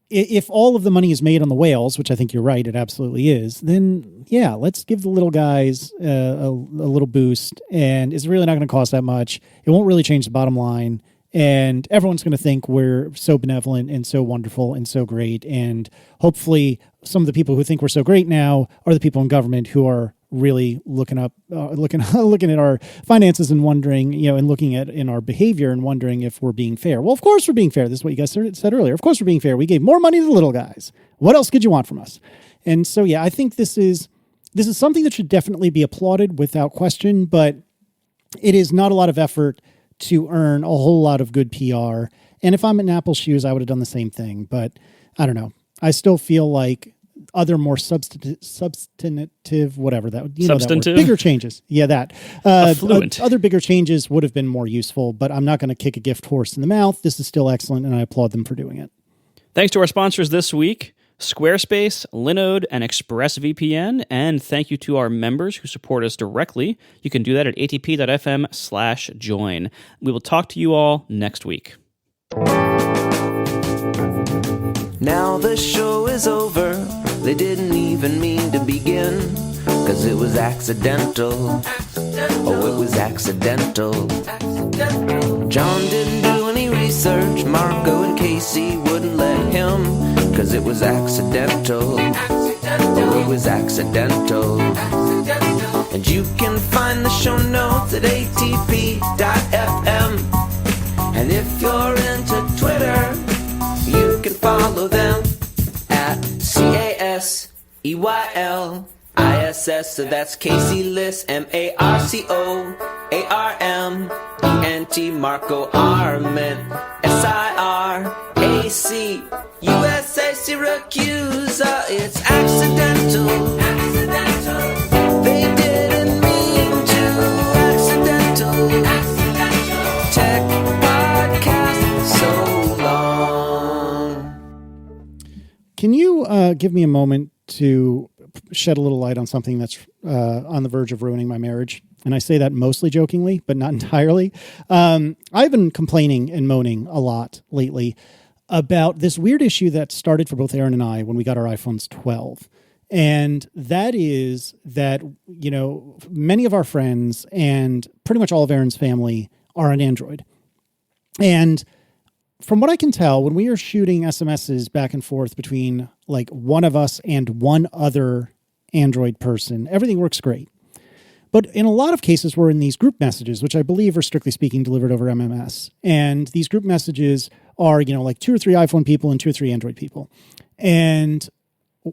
If all of the money is made on the whales, which I think you're right, it absolutely is, then yeah, let's give the little guys a little boost, and it's really not going to cost that much. It won't really change the bottom line. And everyone's going to think we're so benevolent and so wonderful and so great. And hopefully some of the people who think we're so great now are the people in government who are really looking at our finances and wondering, and looking at in our behavior and wondering if we're being fair. Well, of course we're being fair. This is what you guys said earlier. Of course we're being fair. We gave more money to the little guys. What else could you want from us? And so, yeah, I think this is something that should definitely be applauded without question, but it is not a lot of effort to earn a whole lot of good PR. And if I'm in Apple's shoes, I would have done the same thing. But I don't know. I still feel like other more substantive, whatever that, substantive, that bigger changes. Yeah, that other bigger changes would have been more useful. But I'm not going to kick a gift horse in the mouth. This is still excellent, and I applaud them for doing it. Thanks to our sponsors this week, Squarespace, Linode, and ExpressVPN. And thank you to our members who support us directly. You can do that at atp.fm/join. We will talk to you all next week. Now the show is over. They didn't even mean to begin. 'cause it was accidental. Oh, it was accidental. John didn't do any research, Marco and Casey wouldn't let him, 'cause it was accidental. Oh, it was accidental. And you can find the show notes at atp.fm. And if you're into Twitter, you can follow them at CASEYLISS. So that's Casey Liss, MarcoArment, Marco Arment, SIRAC, USA Syracuse. It's accidental. They didn't mean to. Accidental. Tech podcast so long. Can you give me a moment to shed a little light on something that's on the verge of ruining my marriage? And I say that mostly jokingly, but not entirely. I've been complaining and moaning a lot lately about this weird issue that started for both Aaron and I when we got our iPhones 12. And that is that, you know, many of our friends and pretty much all of Aaron's family are on Android. And from what I can tell, when we are shooting SMSs back and forth between like one of us and one other Android person, everything works great. But in a lot of cases, we're in these group messages, which I believe are strictly speaking delivered over MMS. And these group messages are, you know, like 2 or 3 iPhone people and 2 or 3 Android people. And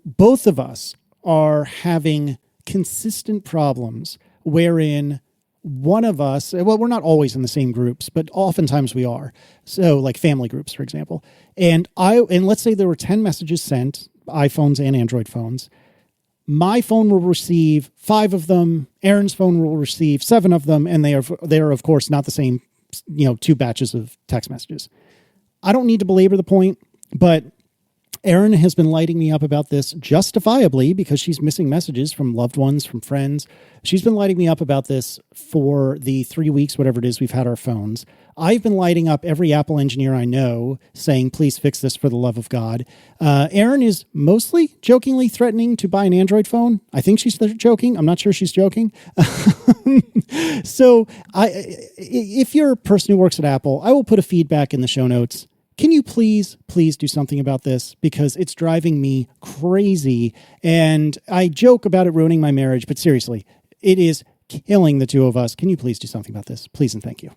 both of us are having consistent problems wherein one of us, well, we're not always in the same groups, but oftentimes we are. So like family groups, for example. And let's say there were 10 messages sent, iPhones and Android phones. My phone will receive 5 of them. Aaron's phone will receive 7 of them. And they are of course not the same, you know, 2 batches of text messages. I don't need to belabor the point, but Aaron has been lighting me up about this justifiably because she's missing messages from loved ones, from friends. She's been lighting me up about this for the 3 weeks, whatever it is, we've had our phones. I've been lighting up every Apple engineer I know saying, please fix this for the love of God. Aaron is mostly jokingly threatening to buy an Android phone. I think she's joking. I'm not sure she's joking. So if you're a person who works at Apple, I will put a feedback in the show notes. Can you please do something about this? Because it's driving me crazy. And I joke about it ruining my marriage, but seriously, it is killing the two of us. Can you please do something about this? Please and thank you.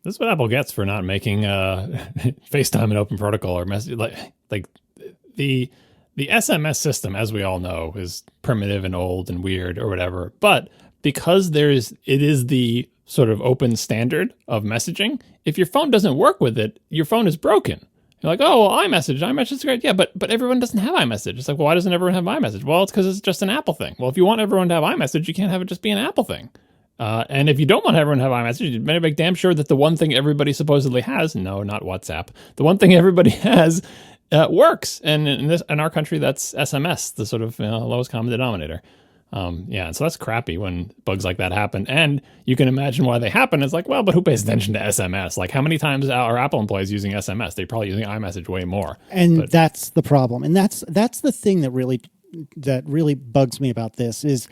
This is what Apple gets for not making FaceTime an open protocol or message. Like the SMS system, as we all know, is primitive and old and weird or whatever. But because it is the sort of open standard of messaging, if your phone doesn't work with it, your phone is broken. You're like, oh, well, iMessage is great. Yeah, but everyone doesn't have iMessage. It's like, well, why doesn't everyone have iMessage? Well, it's because it's just an Apple thing. Well, if you want everyone to have iMessage, you can't have it just be an Apple thing. And if you don't want everyone to have iMessage, you better make damn sure that the one thing everybody supposedly has, no, not WhatsApp, the one thing everybody has works. And in our country, that's SMS, the sort of lowest common denominator. And so that's crappy when bugs like that happen. And you can imagine why they happen. It's like, well, but who pays attention to SMS? Like, how many times are Apple employees using SMS? They're probably using iMessage way more. And that's the problem. And that's the thing that really bugs me about this is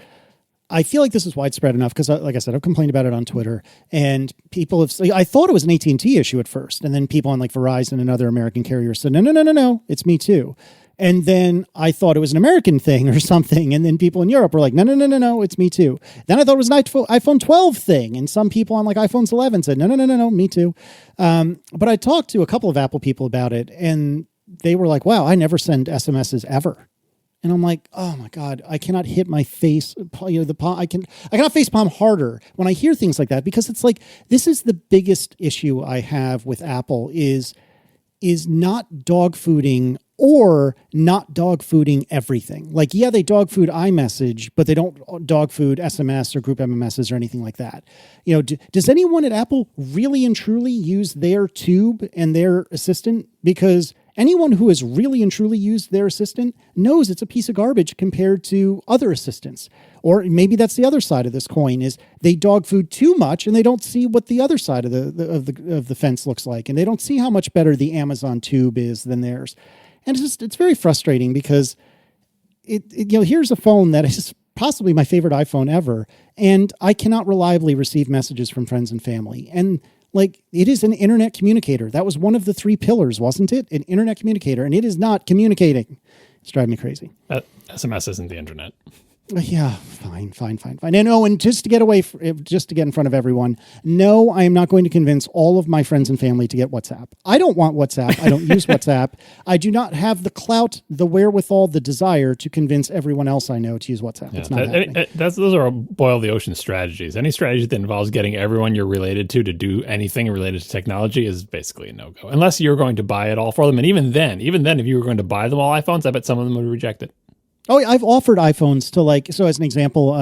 I feel like this is widespread enough because, like I said, I've complained about it on Twitter, and people have. I thought it was an AT&T issue at first, and then people on like Verizon and other American carriers said, no, it's me too. And then I thought it was an American thing or something. And then people in Europe were like, no, it's me too. Then I thought it was an iPhone 12 thing. And some people on like iPhones 11 said, no, me too. But I talked to a couple of Apple people about it, and they were like, wow, I never send SMSs ever. And I'm like, oh my God, I cannot hit my face. I cannot face palm harder when I hear things like that, because it's like, this is the biggest issue I have with Apple is not dog fooding or not dog fooding everything. Like, yeah, they dog food iMessage, but they don't dog food SMS or group MMSs or anything like that. You know, does anyone at Apple really and truly use their tube and their assistant? Because anyone who has really and truly used their assistant knows it's a piece of garbage compared to other assistants. Or maybe that's the other side of this coin, is they dog food too much and they don't see what the other side of the fence looks like, and they don't see how much better the Amazon tube is than theirs. And it's very frustrating because here's a phone that is possibly my favorite iPhone ever, and I cannot reliably receive messages from friends and family. And like, it is an internet communicator. That was one of the 3 pillars, wasn't it? An internet communicator, and it is not communicating. It's driving me crazy. SMS isn't the internet. Yeah, fine. And just to get in front of everyone, no, I am not going to convince all of my friends and family to get WhatsApp. I don't want WhatsApp. I don't use WhatsApp. I do not have the clout, the wherewithal, the desire to convince everyone else I know to use WhatsApp. It's not happening. Those are boil the ocean strategies. Any strategy that involves getting everyone you're related to do anything related to technology is basically a no-go. Unless you're going to buy it all for them. And even then, if you were going to buy them all iPhones, I bet some of them would reject it. Oh, I've offered iPhones to so as an example,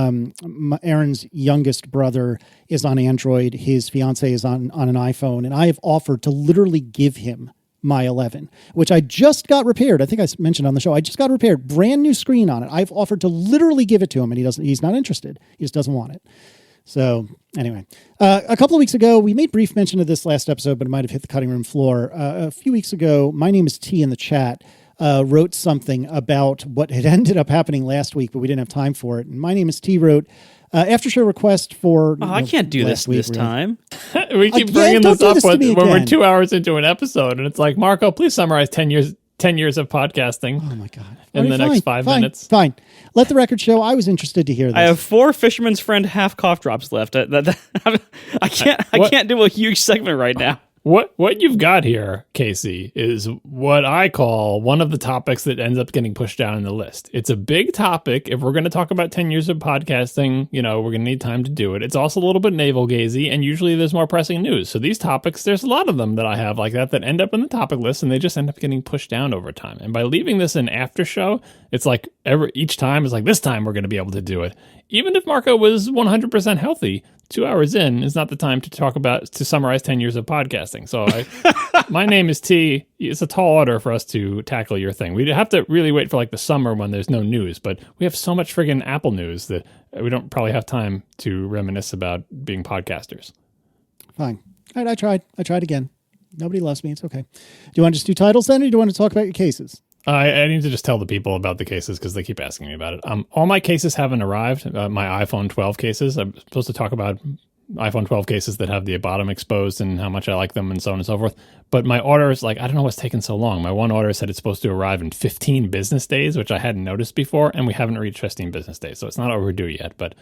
Aaron's youngest brother is on Android. His fiance is on an iPhone. And I have offered to literally give him my 11, which I just got repaired. I think I mentioned on the show. I just got repaired. Brand new screen on it. I've offered to literally give it to him, and he's not interested. He just doesn't want it. So anyway, a couple of weeks ago, we made brief mention of this last episode, but it might have hit the cutting room floor. A few weeks ago, my name is T in the chat. Wrote something about what had ended up happening last week, but we didn't have time for it. And my name is T wrote, after show request for... I can't do this time. We keep bringing this up when we're 2 hours into an episode, and it's like, Marco, please summarize 10 years of podcasting. Oh my God. In the next 5 minutes. Fine. Let the record show I was interested to hear this. I have 4 Fisherman's Friend half cough drops left. I can't do a huge segment right now. What you've got here, Casey, is what I call one of the topics that ends up getting pushed down in the list. It's a big topic. If we're going to talk about 10 years of podcasting, we're going to need time to do it. It's also a little bit navel-gazy, and usually there's more pressing news. So these topics, there's a lot of them that I have like that end up in the topic list, and they just end up getting pushed down over time. And by leaving this in after show, it's like each time is like, this time we're going to be able to do it. Even if Marco was 100% healthy, 2 hours in is not the time to summarize 10 years of podcasting. So my name is T. It's a tall order for us to tackle your thing. We'd have to really wait for like the summer when there's no news, but we have so much friggin' Apple news that we don't probably have time to reminisce about being podcasters. Fine. All right, I tried again. Nobody loves me. It's okay. Do you want to just do titles then, or do you want to talk about your cases? I need to just tell the people about the cases because they keep asking me about it. All my cases haven't arrived. My iPhone 12 cases. I'm supposed to talk about iPhone 12 cases that have the bottom exposed and how much I like them and so on and so forth. But my order is I don't know what's taken so long. My one order said it's supposed to arrive in 15 business days, which I hadn't noticed before, and we haven't reached 15 business days. So it's not overdue yet, but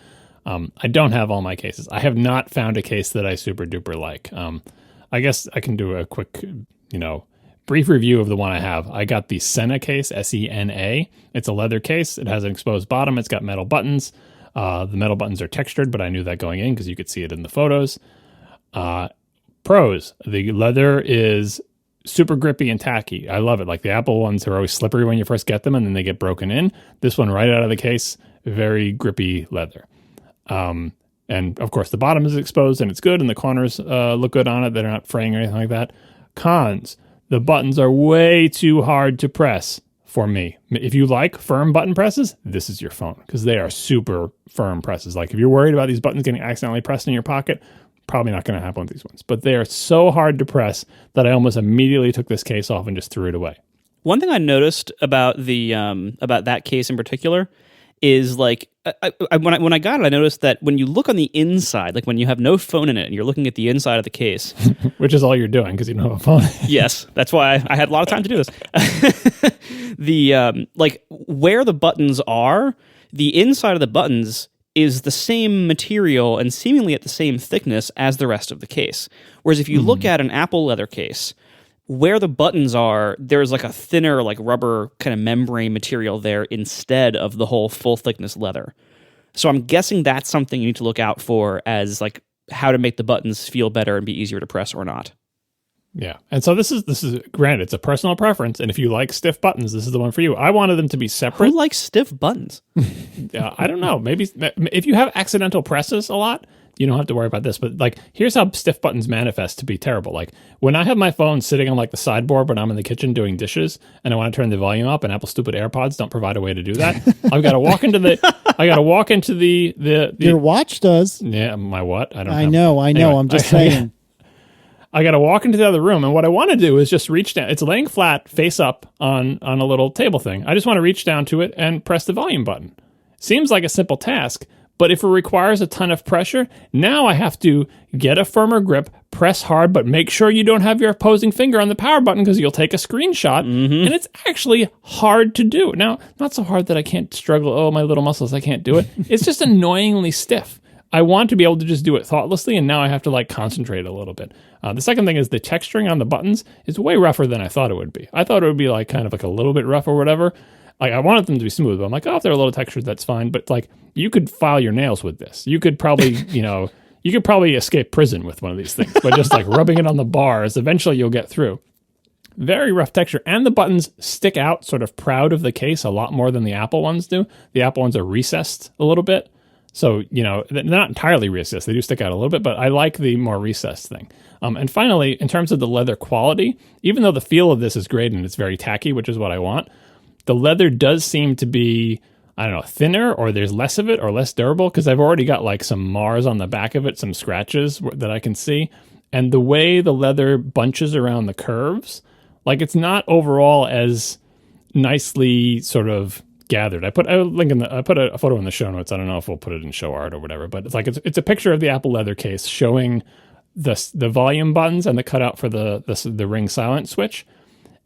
I don't have all my cases. I have not found a case that I super duper like. I guess I can do a quick, brief review of the one I have. I got the Sena case, S-E-N-A. It's a leather case. It has an exposed bottom. It's got metal buttons. The metal buttons are textured, but I knew that going in because you could see it in the photos. Pros, the leather is super grippy and tacky. I love it. Like the Apple ones are always slippery when you first get them and then they get broken in. This one right out of the case, very grippy leather. And of course the bottom is exposed and it's good and the corners look good on it. They're not fraying or anything like that. Cons, the buttons are way too hard to press for me. If you like firm button presses, this is your phone because they are super firm presses. Like if you're worried about these buttons getting accidentally pressed in your pocket, probably not going to happen with these ones. But they are so hard to press that I almost immediately took this case off and just threw it away. One thing I noticed about the about that case in particular is when I got it, I noticed that when you look on the inside, like when you have no phone in it and you're looking at the inside of the case, which is all you're doing because you don't have a phone. Yes, that's why I had a lot of time to do this. Where the buttons are, the inside of the buttons is the same material and seemingly at the same thickness as the rest of the case. Whereas if you look at an Apple leather case, where the buttons are, there's like a thinner, like rubber kind of membrane material there instead of the whole full thickness leather. So I'm guessing that's something you need to look out for as like how to make the buttons feel better and be easier to press or not. Yeah. And so this is granted, it's a personal preference. And if you like stiff buttons, this is the one for you. I wanted them to be separate. Who likes stiff buttons? I don't know. Maybe if you have accidental presses a lot, you don't have to worry about this. But like, here's how stiff buttons manifest to be terrible. Like when I have my phone sitting on like the sideboard when I'm in the kitchen doing dishes and I want to turn the volume up and Apple's stupid AirPods don't provide a way to do that. I've got to walk into the Your watch does. Yeah, my what? I know. Anyway, I'm just saying. I got to walk into the other room, and what I want to do is just reach down. It's laying flat, face up on a little table thing. I just want to reach down to it and press the volume button. Seems like a simple task, but if it requires a ton of pressure, now I have to get a firmer grip, press hard, but make sure you don't have your opposing finger on the power button because you'll take a screenshot, and it's actually hard to do. Now, not so hard that I can't struggle, oh, my little muscles, I can't do it. It's just annoyingly stiff. I want to be able to just do it thoughtlessly, and now I have to like concentrate a little bit. The second thing is the texturing on the buttons is way rougher than I thought it would be. I thought it would be like kind of like a little bit rough or whatever. Like I wanted them to be smooth, but I'm like, oh, if they're a little textured, that's fine. But like, you could file your nails with this. You could probably, you could probably escape prison with one of these things. But just like rubbing it on the bars, eventually you'll get through. Very rough texture, and the buttons stick out sort of proud of the case a lot more than the Apple ones do. The Apple ones are recessed a little bit. So, they're not entirely recessed. They do stick out a little bit, but I like the more recessed thing. And finally, in terms of the leather quality, even though the feel of this is great and it's very tacky, which is what I want, the leather does seem to be, I don't know, thinner, or there's less of it or less durable, because I've already got like some mars on the back of it, some scratches that I can see. And the way the leather bunches around the curves, like it's not overall as nicely sort of gathered. I put a photo in the show notes. I don't know if we'll put it in show art or whatever, but it's like it's a picture of the Apple leather case showing the volume buttons and the cutout for the ring silent switch.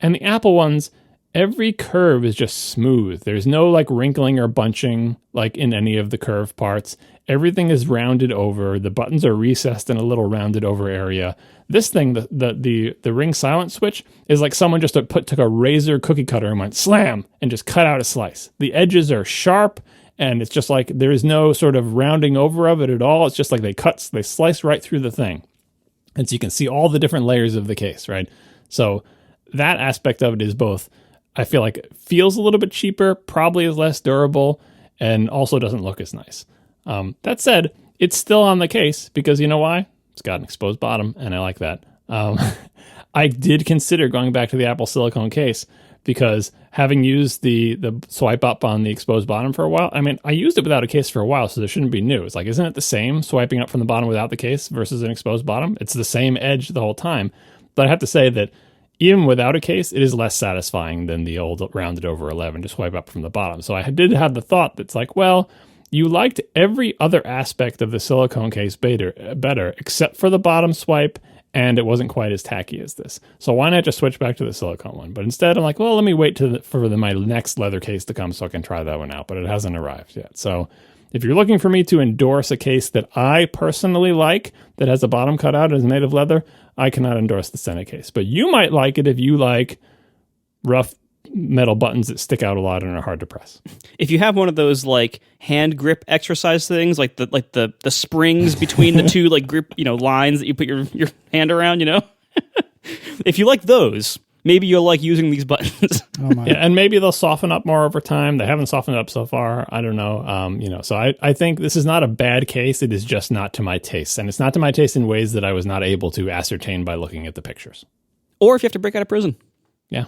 And the Apple ones, every curve is just smooth. There's no like wrinkling or bunching like in any of the curved parts. Everything is rounded over. The buttons are recessed in a little rounded over area. This thing, the ring silent switch, is like someone just took a razor cookie cutter and went slam and just cut out a slice. The edges are sharp, and it's just like there is no sort of rounding over of it at all. It's just like they slice right through the thing. And so you can see all the different layers of the case, right? So that aspect of it is both, I feel like it feels a little bit cheaper, probably is less durable, and also doesn't look as nice. That said, it's still on the case because you know why? It's got an exposed bottom, and I like that. I did consider going back to the Apple silicone case because having used the swipe up on the exposed bottom for a while, I mean, I used it without a case for a while, so there shouldn't be new. It's like, isn't it the same swiping up from the bottom without the case versus an exposed bottom? It's the same edge the whole time. But I have to say that even without a case, it is less satisfying than the old rounded over 11 to swipe up from the bottom. So I did have the thought that's like, well, you liked every other aspect of the silicone case better except for the bottom swipe, and it wasn't quite as tacky as this. So why not just switch back to the silicone one? But instead, I'm like, well, let me wait for my next leather case to come so I can try that one out. But it hasn't arrived yet. So if you're looking for me to endorse a case that I personally like that has a bottom cut out and is made of leather, I cannot endorse the Senate case. But you might like it if you like rough metal buttons that stick out a lot and are hard to press. If you have one of those like hand grip exercise things, like the springs between the two like grip lines that you put your hand around, if you like those, maybe you'll like using these buttons. Oh my. Yeah, and maybe they'll soften up more over time. They haven't softened up so far. I don't know. So I think this is not a bad case. It is just not to my taste, and it's not to my taste in ways that I was not able to ascertain by looking at the pictures. Or if you have to break out of prison. Yeah.